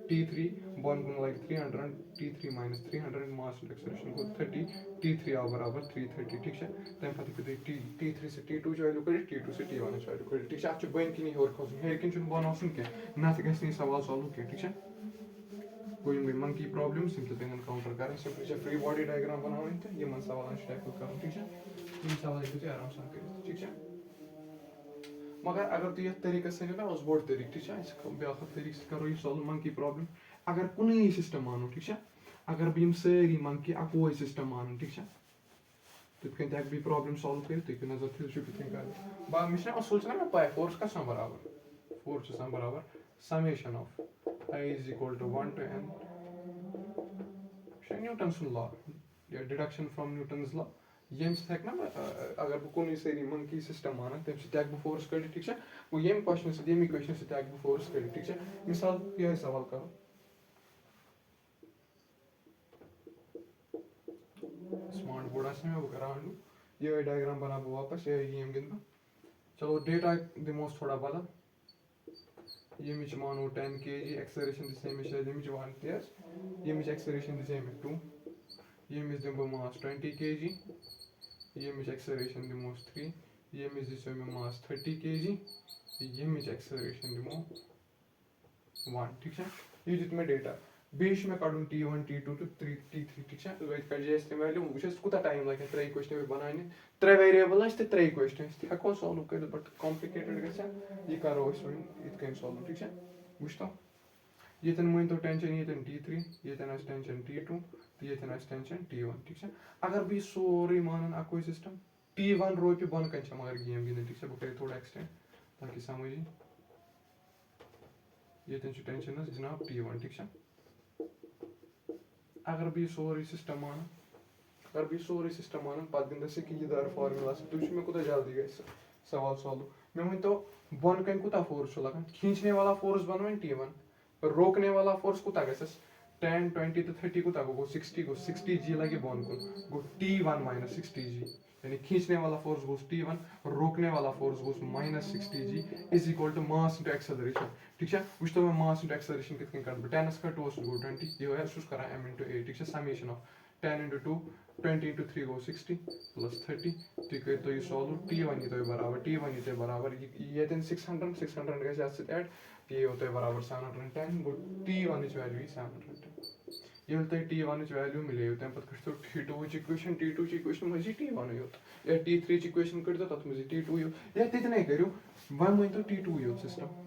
T3 बॉन को like 300 T3 minus 300 mass into acceleration को 30 T3 बराबर 330 ठीक है तब पता कि T3 से T2 वैल्यू करें T2 से T1 वैल्यू करें ठीक है आज बन की नहीं और खोजूं है लेकिन चुन बॉन ऑप्शन क्या ना तो कैसे नहीं सवाल सॉल्व किया ठीक है कोई भी मंकी प्रॉब्लम सिंपल तेन काउंटर करें सिंपल से फ्री बॉडी डायग्राम बनावन तो ये मन सवाल टैकल कर ठीक है इन सवाल हेकु आराम सान कर ठीक है मगर अगर तु यथ तरीके से ना उस बोर्ड तरीके ठीक है ब्याख तरीके से करो ये सॉल्व मंकी प्रॉब्लम अगर कुनै सिस्टम मानो ठीक है अगर भी सारी मंकी अकोई सिस्टम मानो ठीक है तो कहीं तक भी प्रॉब्लम सॉल्व कर तो नजर थे जो कितने कर बाद में असल ना मैं पाए फोर्स का बराबर फोर्स बराबर summation of I is equal to 1 to n Newton's law या deduction from Newton's law ये से ना अगर बो कोई से मंकी सिस्टम माना तब से टैग फोर्स कर ठीक है वो ये क्वेश्चन से ये इक्वेशन से टैग फोर्स कर ठीक है मिसाल ये सवाल करो स्मार्ट बोर्ड से मैं वो करा हूं ये डायग्राम बना वापस ये हम गिनना चलो डेटा दिमोस थोड़ा बला ये मानो 10 kg एक्सेलरेशन दिसे ये 1 ts ये एक्सेलरेशन दिसे 2 ये दिम मास 20 kg ये एक्सेलरेशन दिमोस 3 ये दिसे मास 30 kg ये एक्सेलरेशन दिमो 1 ठीक है ये दित में डेटा बेश में काडूं T1 T2 तो T3 ठीक है तो वेट कर जे एस वैल्यू वुचस कुता टाइम लगे त्रे इक्वेशन बनाने त्रे वेरिएबल आस त्रे इक्वेशन हको सॉल्व कर बट कॉम्प्लिकेटेड गसा ये करो इस इत कैन सॉल्व ठीक है बुझता ये तन मोइन तो टेंशन ये तन T3 ये तन आस टेंशन T2 ये तन आस टेंशन T1 ठीक है अगर भी सोरी मानन अकोई सिस्टम T1 रो पे बन कंच मगर गेम गिन ठीक है बकरे थोड़ा एक्सटेंड ताकि समझी ये तन टेंशन है जनाब T1 ठीक है अगर भी सोरी सिस्टम मान पत गिंद से कि दार फार्मूला से तुझ में कुछ जल्दी गए सवाल सॉल्व मैं वन तो बन कन कुता फोर्स लगन खींचने वाला फोर्स बनवन T1 पर रोकने वाला फोर्स कुता गसस 10 20 तो 30 कुता गो 60 g लगे बन को T1 minus 60 g यानी खींचने वाला फोर्स गोस T1 रोकने वाला फोर्स गोस -60 g is equal to mass into acceleration ठीक है उस तो मैं मास इनटू एक्सेलरेशन कितने कर 10 स्क्वायर 2 गो 20 ये है सुस करा m इनटू 8 ठीक है summation of 10 into 2 20 into 3 go 60 plus 30 ठीक है तो ये सॉल्व T1 ये तो बराबर ये then 600 का साथ ऐड ये होता है बराबर 710 गो T1 इज वैल्यू 710 ये होता है T1 इज वैल्यू मिले होते हैं पता करते हो T2 इक्वेशन मजी T1 होता या T3 इक्वेशन करते तत मजी T2 या तितने करियो वन में तो T2 यो सिस्टम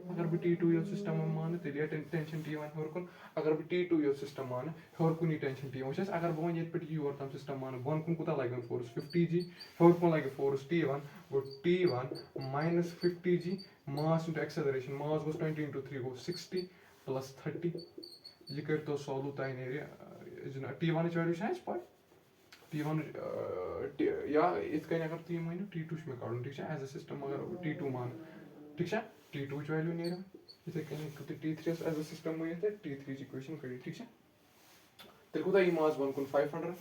अगर भी T2 यो सिस्टम मान तेलिया टेंशन T1 होरकुन अगर भी T2 यो सिस्टम मान होरकुन टेंशन T1 वचस अगर बो ये पे योर तम सिस्टम मान बन कुन कुता लागन फोर्स 50 g होरकुन लागे फोर्स T1 गो T1 minus 50 g mass into acceleration mass गोस 20 into 3 गो 60 plus 30 ये कर तो सॉल्व ताई ने T1 इज वैल्यू है पाई T1 या इसका अगर ती मानो T2 में काढूं ठीक है एज अ सिस्टम अगर T2 मान ठीक है T2 वैल्यू नहीं रहा इसे कहीं T3 एज अ सिस्टम में है T3 इक्वेशन करी ठीक है तेरे को तो ये मास बन कुन 500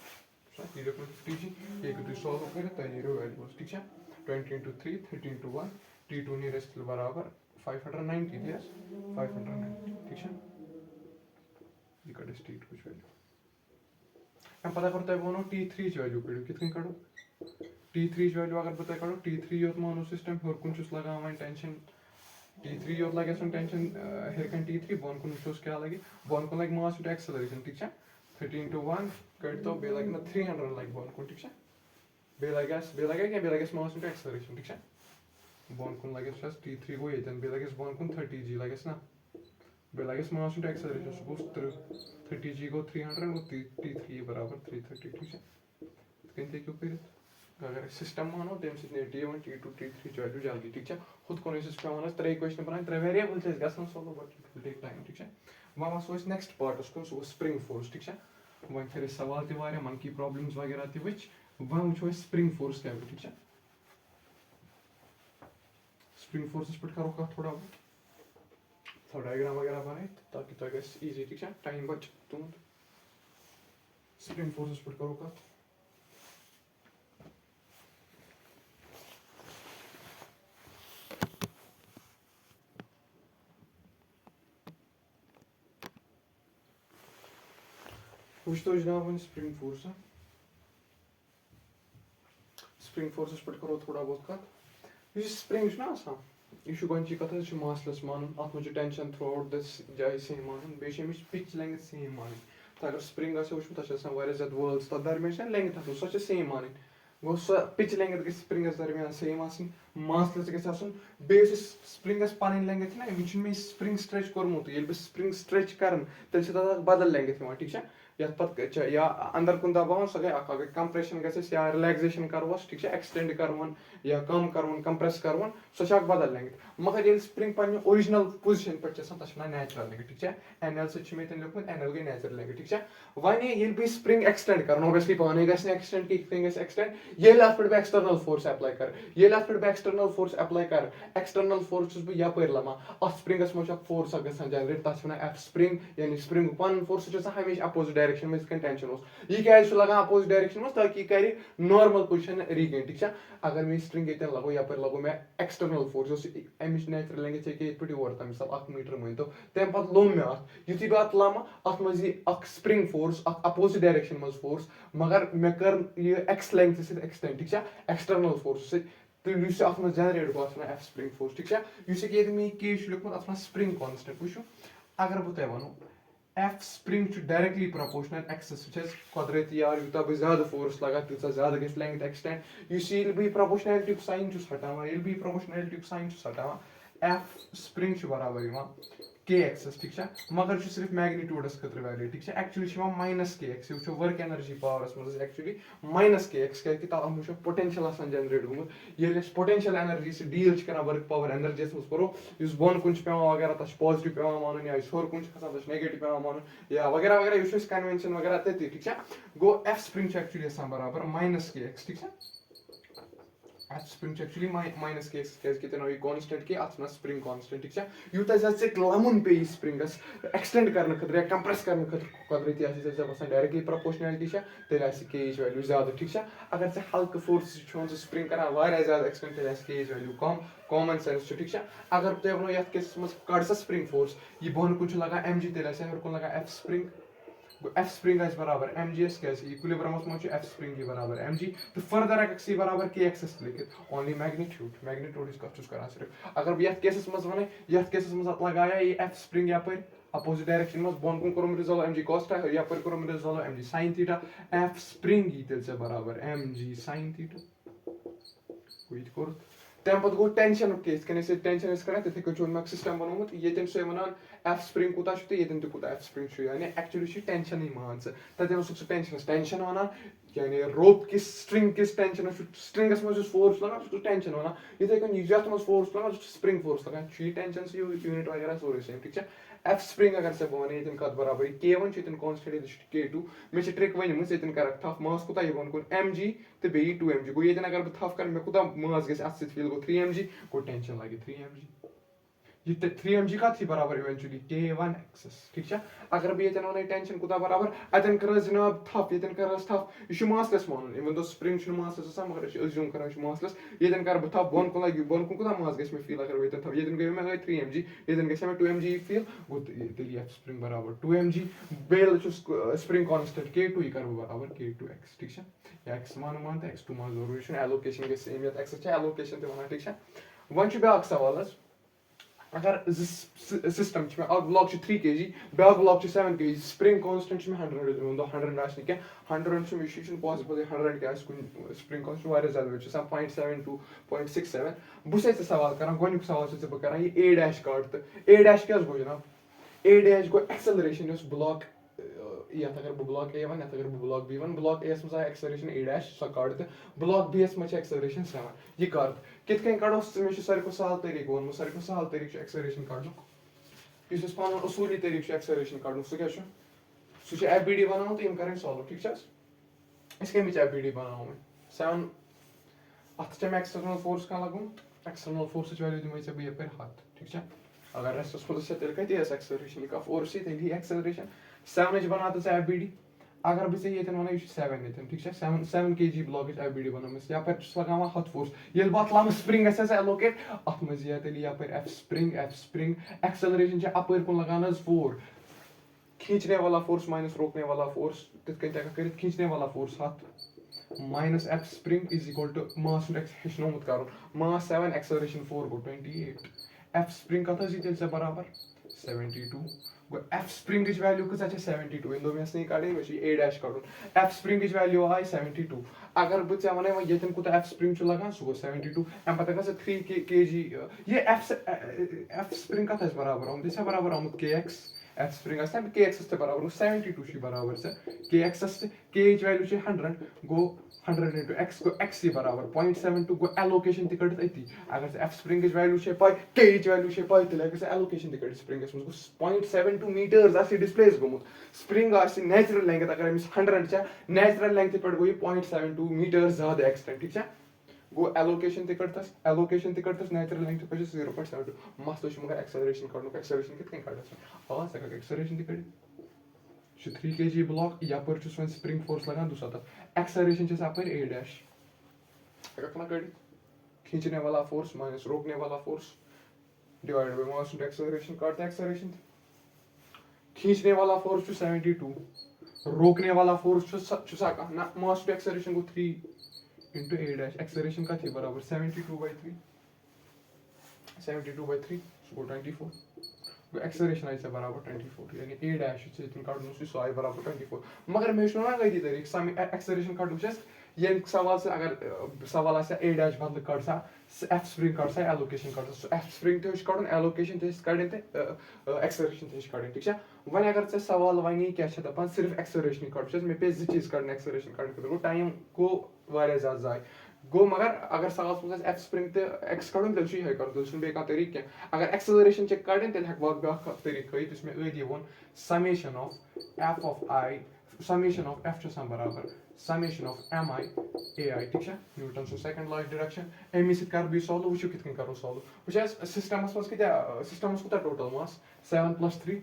ये देखो 50 जी एक तो सॉल्व करे तो ये वैल्यू ठीक है 20 into 3 30 into 1 T2 नियरेस्ट बराबर 590 यस 590 ठीक है ये कट T2 वैल्यू हम पता करता है वो T3 वैल्यू करो कितनी करो T3 वैल्यू अगर पता करो T3 योत मानो सिस्टम और कुछ लगा हुआ टेंशन T3 योत लगे सुन टेंशन हेरकन T3 बॉन को नुचोस क्या लगे बॉन को लगे मास इनटू एक्सेलरेशन ठीक है 30 into 1 कर तो बे लगे ना 300 लगे बॉन को ठीक है बे लगे क्या बे लगे मास इनटू एक्सेलरेशन ठीक है बॉन को लगे सस T3 को ये बे लगे बॉन को 30 g लगे ना बे लगे मास इनटू एक्सेलरेशन सपोज 30 g को 300 को T3 बराबर 330 ठीक है कहते क्यों फिर अगर सिस्टम मानो देम से T1 T2 T3 वैल्यू जल्दी ठीक है खुद को इस पे मानो 3 इक्वेशन बनाए 3 वेरिएबल से गसन solve but it will take time ठीक है वहाँ वसो नेक्स्ट पार्टस कुन सह स्प्रिंग फोर्स ठीक है वह कर सवाल तह मंकी प्रॉब्लम्स वगैरह तह वह वो स्प्रिंग फोर्स क्या ठीक है स्प्रिंग फोर्स पे करो कत थोड़ा बहुत डायग्राम वगैरह बन ताकि तुम ईजी ठीक है टाइम बच तुम स्प्रिंग फोर्स पे करो कत वो जनाब वन स्प्रिंग फोर्स पे करो थोड़ा बहुत कत स्प्रिंग ना यह गोची कत मासलस मान अत मे टेंशन थ्रू आउट द जाए सेम मान बेम पिच लेंथ सेम मान तो अगर स्प्रिंग वो तथा ज्यादा वर्ल्स तथ दरमियान लेंथ सो सेम मान गो सो पिच लेंथ गई स्प्रिंगस दरमियान सेम मासलस गई स्प्रिंगस पन लेंथ ना मे स्प्रिंग स्ट्रेच कोर्मुत ये स्प्रिंग स्ट्रेच कर तेल बदल लेंथ ठीक है या अंदर कुन दबाव सो गई कंप्रेशन गस या रिलैक्सेशन करवस ठीक है एक्सटेंड करवन या कम करवन कंप्रेस करवन सो बदल लेंथ मगर ये स्प्रिंग पे ओरिजिनल पोजिशन पे तक नेचुरल लेंथ ठीक है एनएल से लिखुत एनएल गई नेचुरल लेंथ ठीक है वन ये स्प्रिंग एक्सटेंड कर ओबियसली पाने गि एक्सटेंड किंग एक्सटेंड ये पे बह एक्सटर्नल फोर्स अप्लाई कर ये पे बह एक्सटर्नल फोर्स अप्लाई कर एक्सटर्नल फोर्स बह यप लमा अत स्प्रिंगस मज फोर्स जनरेट तथ एफ स्प्रिंग यानी स्प्रिंग पन फोर्स हमेशा अपोजिट डायरेक्शन में टेंशन यह क्या लगान अपोजिट डायरेक्शन में ताकि यह कर नॉर्मल पोजिशन रिगेन ठीक है अगर मे स्प्रिंग ये लगो यप लगो मे एक्सटर्नल फोर्स अमिच नेचुरल लेंथ ये ओर तम मिसाल 1 मीटर मान तो तम पे लोम मे युथी बह अत लमा अत मज स्प्रिंग फोर्स अपोजिट डायरेक्शन मज फोर्स मगर मे कर एक्स लेंथ से एक्सटेंड ठीक है एक्सटर्नल फोर्स तो अत मे जनरेट गो एफ स्प्रिंग फोर्स ठीक है ये मे के लिखुत अत स्प्रिंग कांस्टेंट वो अगर बह तुम वो एफ स्प्रिंग डायरेक्टली प्रोपोर्शनल एक्सेस कुदरती यार यूता बह ज्यादा फोर्स लगा तीसा ज्यादा गई लेंथ एक्सटेंड ये बह प्रोपोर्शनैलिटी साइन हटान ये बह प्रोपोर्शनैलिटी साइन हटान एफ स्प्रिंग बराबर के एक्सेस ठीक है मगर सिर्फ मैग्नीट्यूडस खतर वैल्यू ठीक है एक्चुअली माइनस के एक्स वो वर्क एनर्जी पावरस मज एक्चुअली माइनस के एक्स क्या तथ पोटेंशियल जनरेट गुमुत ये पोटेंशियल एनर्जी से डील कर वर्क पावर एनर्जी मज करो बोन कुन पे वगैरह तक पॉजिटिव पे मान या हेर कुन नेगेटिव पे मान या वगैरह वगैरह कन्वेंशन वगैरह तथी ठीक है गो एफ स्प्रिंग एक्चुअली बराबर माइनस के एक्स ठीक है एफ स्प्रिंग एक्चुअली माइनस के एक्स क्या कांस्टेंट की अत स्प्रिंग कांस्टेंट ठीक है यूत लमुन पे स्प्रिंगस एक्सटेंड करने खतर या कंप्रेस करने खतर कुदरती डायरेक्टली प्रोपोर्शनैलिटी तेल के वैल्यू ज्यादा ठीक है अगर से हल्क फोर्स स्प्रिंग कर ज्यादा एक्सटेंड तेल के वैल्यू कम कॉमन सेंस ठीक है अगर तुम वो ये केस मज कड़ स्प्रिंग फोर्स यह बोन कुन लगा एम जी तेल हेर कुन लगा एफ स्प्रिंग एफ स्प्रिंग बराबर एम जी एस क्या इक्विलिब्रियमस मज एफ स्प्रिंग बराबर एम जी तो फर्दर एक्स बराबर के एक्स लिखित ओनली मैग्नीट्यूड कत कर सिर्फ अगर बह केस मज वन ये केस मज लगाया ये एफ स्प्रिंग यप अपोजिट डायरेक्शन मज बोन कुन कोम रिजॉल्व एम जी कॉस यप कोम resolve M G sine theta F spring यी तेल बराबर एम जी साइन थीटा कोर तम पे गो टेंशन केस टेंशन कर तथे सिस्टम बनोमुत ये वन एफ स्प्रिंग कूता तो ये कूता एफ स्प्रिंग यानी एक्चुअली टेंशन मान तथन टेंशन वन यानी रोप किस स्ट्रिंग किस टेंशन स्ट्रिंगस मज फोर्स लगा टेंशन वन इथे कन मज फोर्स लगा स्प्रिंग फोर्स लगा टेंशन से यूनिट वगैरह सोरे सेम ठीक है एफ स्प्रिंग अगर से बह वन कत बराबर के वन कांस्टेंट के टू मे ट्रिक वन कर थफ मास कूता वन कुन एम जी तो बे 2 एम जी गो ये अगर बह थफ कर मे कूता मास गि अत फील गो 3 एम जी गो टेंशन लगे 3 एम जी ये 3 एम जी कत बराबर इवेंचुअली के वन एक्सेस ठीक है अगर बह वन टेंशन कूता बराबर अतन कर जनाब थफ ये कर थफ यह मासलस मान इवन दो स्प्रिंग मासलस मगर अज्यूम कर मासलस ये कर बह थफ बोन कुन लगे बोन कुन कूता मास गि मे फील अगर बह थफ ये गई मे 3 एम जी ये गई 2 एम जी फील गो तेल एफ स्प्रिंग बराबर 2 एम जी बेल स्प्रिंग कांस्टेंट के टू कर बराबर के टू एक्स ठीक है या एक्स मान तो एक्स टू मान जरूरी एलोकेशन गई सेम ये एक्स एलोकेशन वन ठीक है वन ब्या सवाल अगर सिस्टम ब्लॉक 3 kg ब्या ब्लॉक 7 kg स्प्रिंग कांस्टेंट 100 100 क्या 100 पॉसिबल 100 क्या स्प्रिंग कांस्टेंट ज्यादा 0.7 to 0.67 बह सवाल कर गोक सवाल बह कर ये ए डैश काट तो ए डैश क्या गो जनाब ए डैश गो एक्सेलरेशन ब्लॉक ये अगर बह ब्लॉक ए वन ये अगर बह block B one block A मज एक्सेलरेशन ए डैश सो काट तो ब्लॉक बी एस मज एक्सेलरेशन 7 यह कर कित कड़ो मे सारे सहल तरीक वो सारे सहल तरीक एक्सेलरेशन कड़न इस पान असूली तरीके एक्सेलरेशन काढनु सो क्या सो एफबीडी बनाओ तो करें सॉल्व ठीक है इस कमिच एफबीडी बनाओ मैं 7 अत एक्सटर्नल फोर्स का लगून एक्सटर्नल फोर्स वैल्यू दिमे बह यप हथ ठीक है अगर रेस्टस पुलिस तेल कत एक्सेलरेशन का फोर्स तेल एक्सेलरेशन 7 बना तो एफबीडी अगर बह ये वन यह 7 ये ठीक है 7 kg ब्लॉक एफबीडी बनामस यप लगा हथ फोर्स ये बह लम स्प्रिंग एलोकेट अत मज यप एफ स्प्रिंग एक्सेलरेशन अपर कुन लगान 4 खींचने वाला फोर्स माइनस रोकने वाला फोर्स कर खींचने वाला फोर्स हथ minus F spring is equal to mass हेचनोमुत कर मास 7 एक्सेलरेशन 4 गो 28 एफ स्प्रिंग कत ये बराबर 72 गो एफ स्प्रिंग वैल्यू कत 72 इन दो मे कड़े मे ए डैश कड़न एफ स्प्रिंग वैल्यू आई 72 अगर बह वन ये कुत एफ स्प्रिंग लगान सह गो 72 अम पे 3 kg ये एफ स्प्रिंग कत बराबर आमुत यह बराबर आमुत के एक्स एफ स्प्रिंग के एक्स बराबर 72 बराबर के एक्स के वैल्यू 100 गो 100 into x गो x बराबर 0.72 गो एलोकेशन तक अति अगर एफ स्प्रिंग वैल्यू पै के वैल्यू पै तेल एलोकेशन तक स्प्रिंग मज 0.72 मीटर्स डिस्प्लेस गोमुत स्प्रिंग नेचुरल लेंथ अगर अमिस 100 नेचुरल लेंथ पे गो 0.72 मीटर्स ज्यादा एक्सटेंड ठीक है गो एलोकेशन तस नेचुरल लेंथ पे 0.72 मसलो मगर एक्सेलरेशन कड़न एक्सेलरेशन कित कड़ एक्सेलरेशन तक 3 kg ब्लॉक यपर वन स्प्रिंग फोर्स लगान 200 एक्सेलरेशन अपर ए डैश कड़ खींचने वाला फोर्स माइनस रोकने वाला force divided by mass into acceleration काटते एक्सेलरेशन खींचने वाला फोर्स 72 रोकने वाला फोर्स ना मास into acceleration go 3 into a dash acceleration का थी बराबर 72/3 so 24 गो एक्सेलरेशन आई बराबर 24 यानी a dash से तुम काटनु सो आई बराबर 24 मगर मैं ना गई तरीक सम एक्सेलरेशन काटु छस ये सवाल से अगर सवाल आ a dash बदल काट सा f स्प्रिंग काट सा एलोकेशन काट सा f स्प्रिंग ते काटन एलोकेशन ते काटन ते एक्सेलरेशन ते काटन ठीक है वन अगर से सवाल वनी क्या छ दपन सिर्फ एक्सेलरेशन काट छस मे पे चीज काटन एक्सेलरेशन काटन को टाइम को वारिया ज्यादा जाय गो मगर अगर सवाल एफ स्प्रिंग तो एक्स कड़न तेल यह कर तेल बे तरीक अगर एक्सेलरेशन चेक कड़न तेल हेक ब्या तरीक हत मे अदी वो समेशन ऑफ एफ बराबर समेशन ऑफ एम आई ए आई ठीक है newton so second law direction अमी सत कर सॉल्व वो कित करो सॉल्व वो सिस्टमस मज सिस्टमस कूता टोटल मास 7 + 3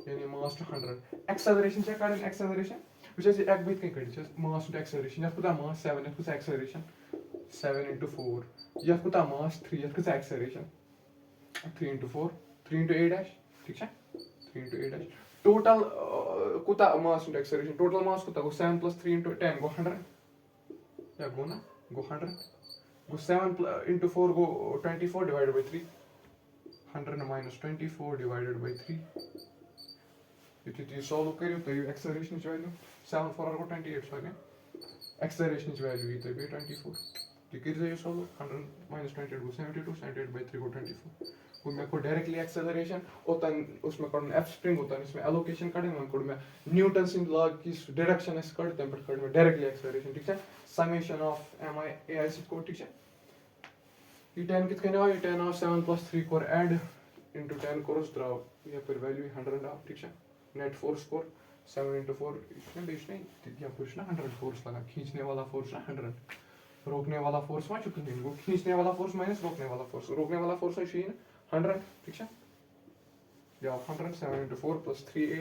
यानी मास 100 एक्सेलरेशन चेक कड़न एक्सेलरेशन वो एक बत कड़ी मास इनटू एक्सेलरेशन ये कुता मास 7 ये कुछ एक्सेलरेशन 7 into 4 ये कुता मास 3 ये कुछ acceleration 3 into 4 3 into a dash ठीक है 3 into a dash टोटल कुता मास इनटू एक्सेलरेशन टोटल मास कुता गो 7 + 3 into 10 गो 100 या गो ना गो 100 गो 7 into 4 go 24 divided by 3 100 minus 24 divided by 3 ये सॉल्व करियो तो एक्सेलरेशन वैल्यू 7 4 गो 28 सो एक्सेलरेशन वैल्यू ये तो 24 ये कर सॉल्व 100 minus 28 गो 72 78 by 3 गो 24 वो मैं को डायरेक्टली एक्सेलरेशन ओतन उसमें कौन एफ स्प्रिंग होता है इसमें एलोकेशन करें मैं को मैं न्यूटन इन लॉ की डायरेक्शन इस करते हैं पर मैं डायरेक्टली एक्सेलरेशन ठीक है समेशन ऑफ एम आई ए आई को ठीक है ये 10 कित कहना ये 10 और 7 + 3 को ऐड into 10 कोर्स ड्राव ये पर वैल्यू 100 आ ठीक है नेट फोर्स स्कोर 7 into 4 इसमें बीच नहीं या कुछ ना 100 फोर्स लगा खींचने वाला फोर्स ना 100 रोकने वाला फोर्स में चुकी नहीं वो खींचने वाला फोर्स माइनस रोकने वाला फोर्स है 100 ठीक है या 100 7 into 4 + 3a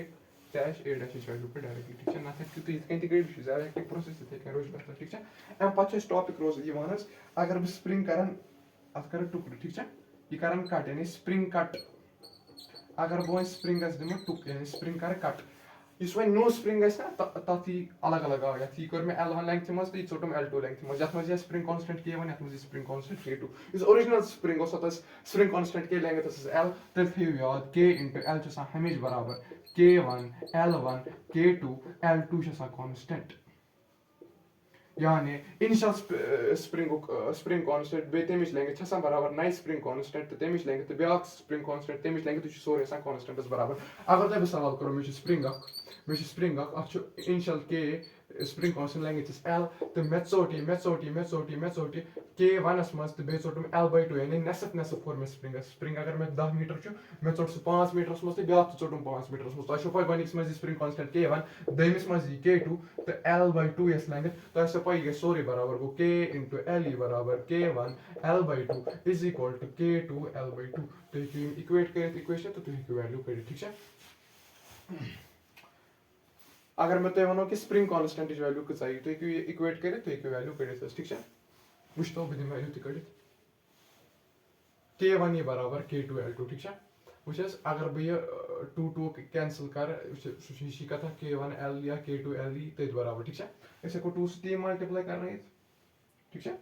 dash a dash इस वैल्यू पे डायरेक्टली ठीक है ना था कि तो इतने ही गई ज्यादा हेक्टिक प्रोसेस थे कि रोज बता ठीक है एम पाछे टॉपिक रोज दिवानस अगर बस स्प्रिंग करन अत कर टुकड़ ठीक है ये करन कट यानी स्प्रिंग कट अगर वो स्प्रिंग अस दिम टुक यानी स्प्रिंग कर कट इस वन नो स्प्रिंग अस ना तथी अलग अलग आ या थी कर में L1 लेंथ मस तो छोटम L2 लेंथ मस जत मस स्प्रिंग कांस्टेंट K1 यत मस स्प्रिंग कांस्टेंट K2 इस ओरिजिनल स्प्रिंग ओस तस स्प्रिंग कांस्टेंट K लेंगे तस L तेल थी याद K into L छ हमेशा बराबर K1 L1 K2 L2 छ कांस्टेंट यानी इनिशियल स्प्रिंग कांस्टेंट बे तमिश लेंगे छसा बराबर नई स्प्रिंग कांस्टेंट तमिश लेंगे तो ब्याक स्प्रिंग कांस्टेंट तमिश लेंगे तो सोरे सा कांस्टेंट बराबर अगर तब सवाल करो मे स्प्रिंग अख इनिशियल के स्प्रिंग कांस्टेंट लेंथ L तो मे चोटी K1 मज तो बे चोटम L/2 यानी नेसफ खोर मे स्प्रिंग अगर मे 10 मीटर मे चोट सह 5 मीटरस मज तो ब्या चोटम 5 मीटरस मज तुम पे गनिकस मज स्प्रिंग कांस्टेंट K1 दमिस मज K2 तो L/2 यस लेंथ तुम पे गई सोरे बराबर गो K into L बराबर K1 L/2 is equal to K2 L/2 तो इक्वेट कर इक्वेशन तो तुम वैल्यू कर ठीक है। अगर मैं तुम वो कि स्प्रिंग कांस्टेंट वैल्यू कच तुम इक्वेट कर तुम वैल्यू कड़ ठीक है वो बह दिन वैल्यू तड़ K1 बराबर K2 L2 ठीक है वो अगर बह 2 कैंसल कर सह कथा K1 L या K2 L तथ बराबर ठीक है हेको 2 से 3 मल्टीप्लाई करना ठीक है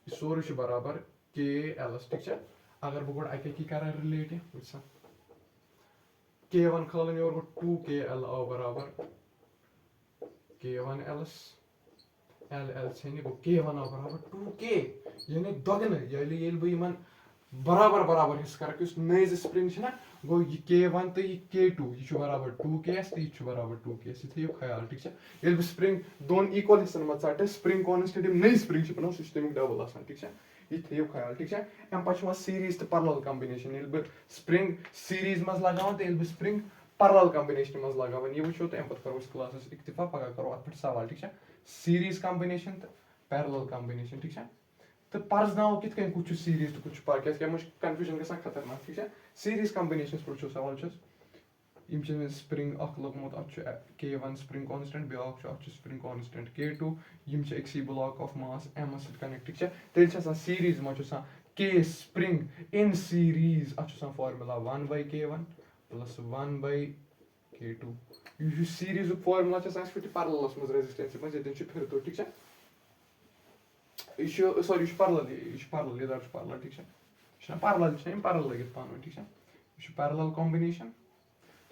यह सोरे बराबर K L ठीक है अगर बह गो अके कर रिलेट वो K1 खालन और 2KL आओ बराबर K1 L L छे गो K1 आओ बराबर 2K यानी दोगन ये बह बराबर बराबर हिस्स कर नज स्प्रिंग गो यह K1 तो यह K2 यह बराबर 2K तो यह बराबर 2K थो ख्याल ठीक है ये बह स्प्रिंग दोन इक्वल हिस्सन मज टे स्प्रिंग कांस्टेंट नई स्प्रिंग बनाओ सह तमिक डबल ठीक है यह थो ख्याल ठीक है अम पे सीरीज तो पैरेलल कॉम्बिनेशन ये बह स्प्रिंग सीरीज मज लगान तो बह स्प्रिंग पैरेलल कॉम्बिनेशन मज लगान यह वो तो अम पे करो क्लास इक्तिफा पगह करो अत पे सवाल ठीक है सीरीज कॉम्बिनेशन तो पैरेलल कॉम्बिनेशन ठीक है तो पर्जनाओ कित कुछ सीरीज तो कुछ पार क्या कन्फ्यूजन गसान खतरनाक ठीक है सीरीज कॉम्बिनेशन पे सवाल स्प्रिंग लोगमुत K1 स्प्रिंग कांस्टेंट ब्या स्प्रिंग कांस्टेंट K2 अक्सी block of mass M connect ठीक है तेल सीरीज मज K स्प्रिंग इन सीरीज अत फार्मूला 1/K1 प्लस 1/K2 यह सीरीज फार्मूला पैरेललस मज रेजिस्टेंस मज ये फिर तो ठीक है यह सॉरी यह पैरेलल ये पैरेलल ठीक है पैरेलल लगित पान ठीक है यह पैरेलल कॉम्बिनेशन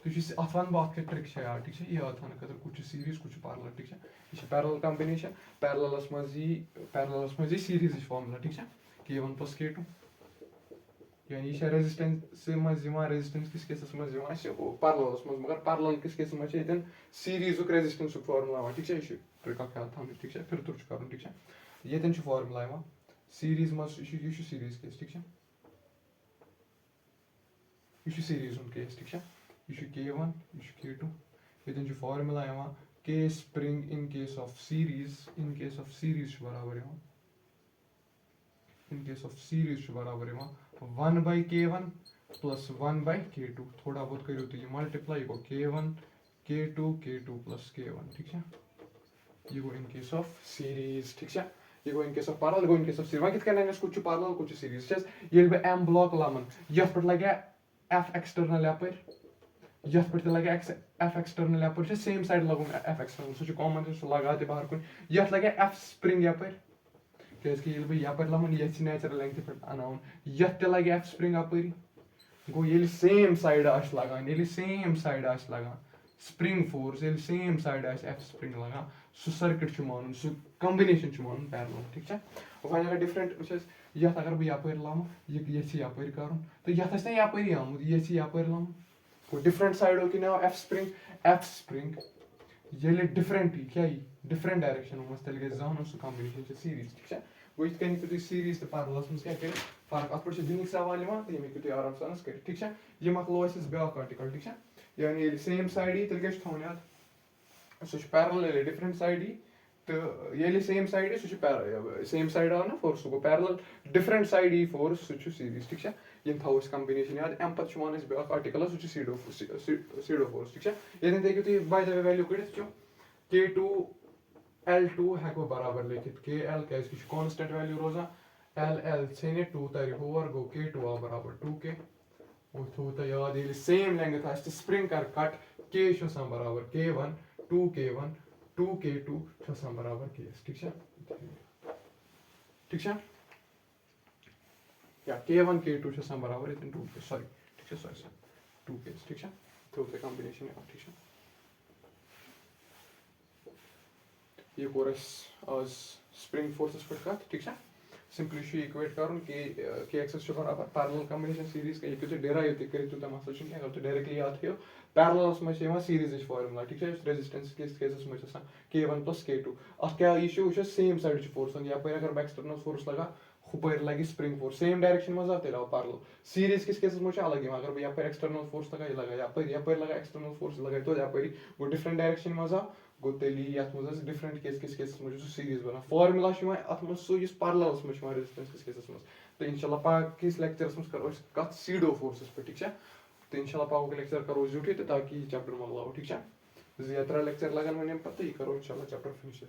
तो अत वन बह ट्रिक यार ठीक है याद थाना खतर कुछ सीरीज कुछ पैरेलल ठीक है यह पैरेलल कॉम्बिनेशन पैरेललस मज सीरीज फार्मूला ठीक है K1 plus K2 यानी यह रेजिस्टेंस मज रेजिस्टेंस किस केसस मज पैरेललस मज मगर पैरेलल किस केस मज सीरीज रेजिस्टेंस फार्मूला ठीक है यह ट्रिक ख्याल थान ठीक है फिर तुर कर ठीक है ये फार्मूला सीरीज मज यह सीरीज केस ठीक है यह सीरीज केस ठीक है यह K1 यह K2 ये formula K spring in case of series बराबर इन केस ऑफ सीरीज बराबर 1/K1 प्लस 1/K2 थोड़ा बहुत करो तो यह मल्टीप्लाई गो K1 K2 प्लस K1 ठीक है यह गो इन केस ऑफ सीरीज ठीक है यह गो इन केस ऑफ पैरेलल गो इन केस ऑफ सीरीज वह कित कुछ पैरेलल कुछ सीरीज ये M ब्लॉक लामन यथ पे लगे F एक्सटर्नल यपर यथ पे लगे F एक्सटर्नल यपर सेम साइड लगुन F एक्सटर्नल सह कॉमन सह लगा बहर कुन यथ लगे F स्प्रिंग यपर क्या बह यपर लमन ये नेचुरल लेंथ पे अनावन यथ ते लगे F स्प्रिंग अपर गो ये सेम साइड लगान सेम साइड लगान स्प्रिंग फोर्स ये सेम साइड F स्प्रिंग लगान सह सर्किट मान सह कॉम्बिनेशन मान पैरेलल ठीक है वह अगर डिफरेंट यथ अगर बह यपर लामो यह यपर कर तो यथ ना यपर आमुत यह यपर लामो गो डिफरेंट साइडो कि नाव F स्प्रिंग ये डिफरेंट क्या डिफरेंट डायरेक्शन मज तेल गई जान सह कॉम्बिनेशन सीरीज ठीक है गो ये सीरीज तो पैरेललस मज क्या फर्क अत पे दिन सवाल तो यह हेकु आराम सान कर ठीक है यह मकलो ब्या आर्टिकल ठीक है यानी सेम साइड यी तेल गई थोन याद सह पैरेलल डिफरेंट साइड यी तो ये सेम साइड सह सेम साइड आव ना फोर्स गो पैरेलल डिफरेंट साइड यी फोर्स सह सीरीज ठीक है यम थो कॉम्बिनेशन याद अम पे वन ब्या आर्टिकल सह सीडो फोर्स ठीक है ये हेकु बाय द वे वैल्यू कड़ K2 L2 हेको बराबर लिखित KL क्या कांस्टेंट वैल्यू रोजान L छे 2 तर होर गो K2 आव बराबर 2K वो थो तो याद ये सेम लेंथ आ स्प्रिंग कर कट K बराबर K1 2K1 2K2 बराबर KS ठीक है या K1 K2 बराबर 2K सॉरी ठीक है 2K ठीक है थो तो कॉम्बिनेशन ठीक है ये कोर आज स्प्रिंग फोर्सेस पे कत ठीक है सिंपली इक्वेट कर के एक्स बराबर पैरेलल कॉम्बिनेशन सीरीज का ये डेराइव तक तूत मसला अगर तुम डायरेक्टली याद थो पैरेलल्स में सीरीज फार्मूला ठीक है रेजिस्टेंस किस केसस में K1 + K2 अत क्या यह सेम साइड फोर्स यप अगर बह एक्सटर्नल फोर्स लगा हुपर लगे स्प्रिंग फोर्स सेम डायरेक्शन में तेल आव पैरेलल सीरीज किस केसस में अलग अगर बह यप एक्सटर्नल फोर्स लगा यह लगा यप लगा एक्सटर्नल फोर्स लगा तो यप गो डिफरेंट डायरेक्शन में गो तेल ये डिफरेंट किस केसस में सीरीज बना फार्मूला अत सू पैरेलल्स में रेजिस्टेंस किस केसस में तो इंशाल्लाह पाकिस लेक्चरस में करो कत सीडो फोर्सेस पे ठीक है तो इंशाल्लाह पाक लेक्चर करो जुटे ताकि चैप्टर मोकलाओ ठीक है 2-3 लेक्चर लगन वन पे तो यह करो इंशाल्लाह चैप्टर फिनिश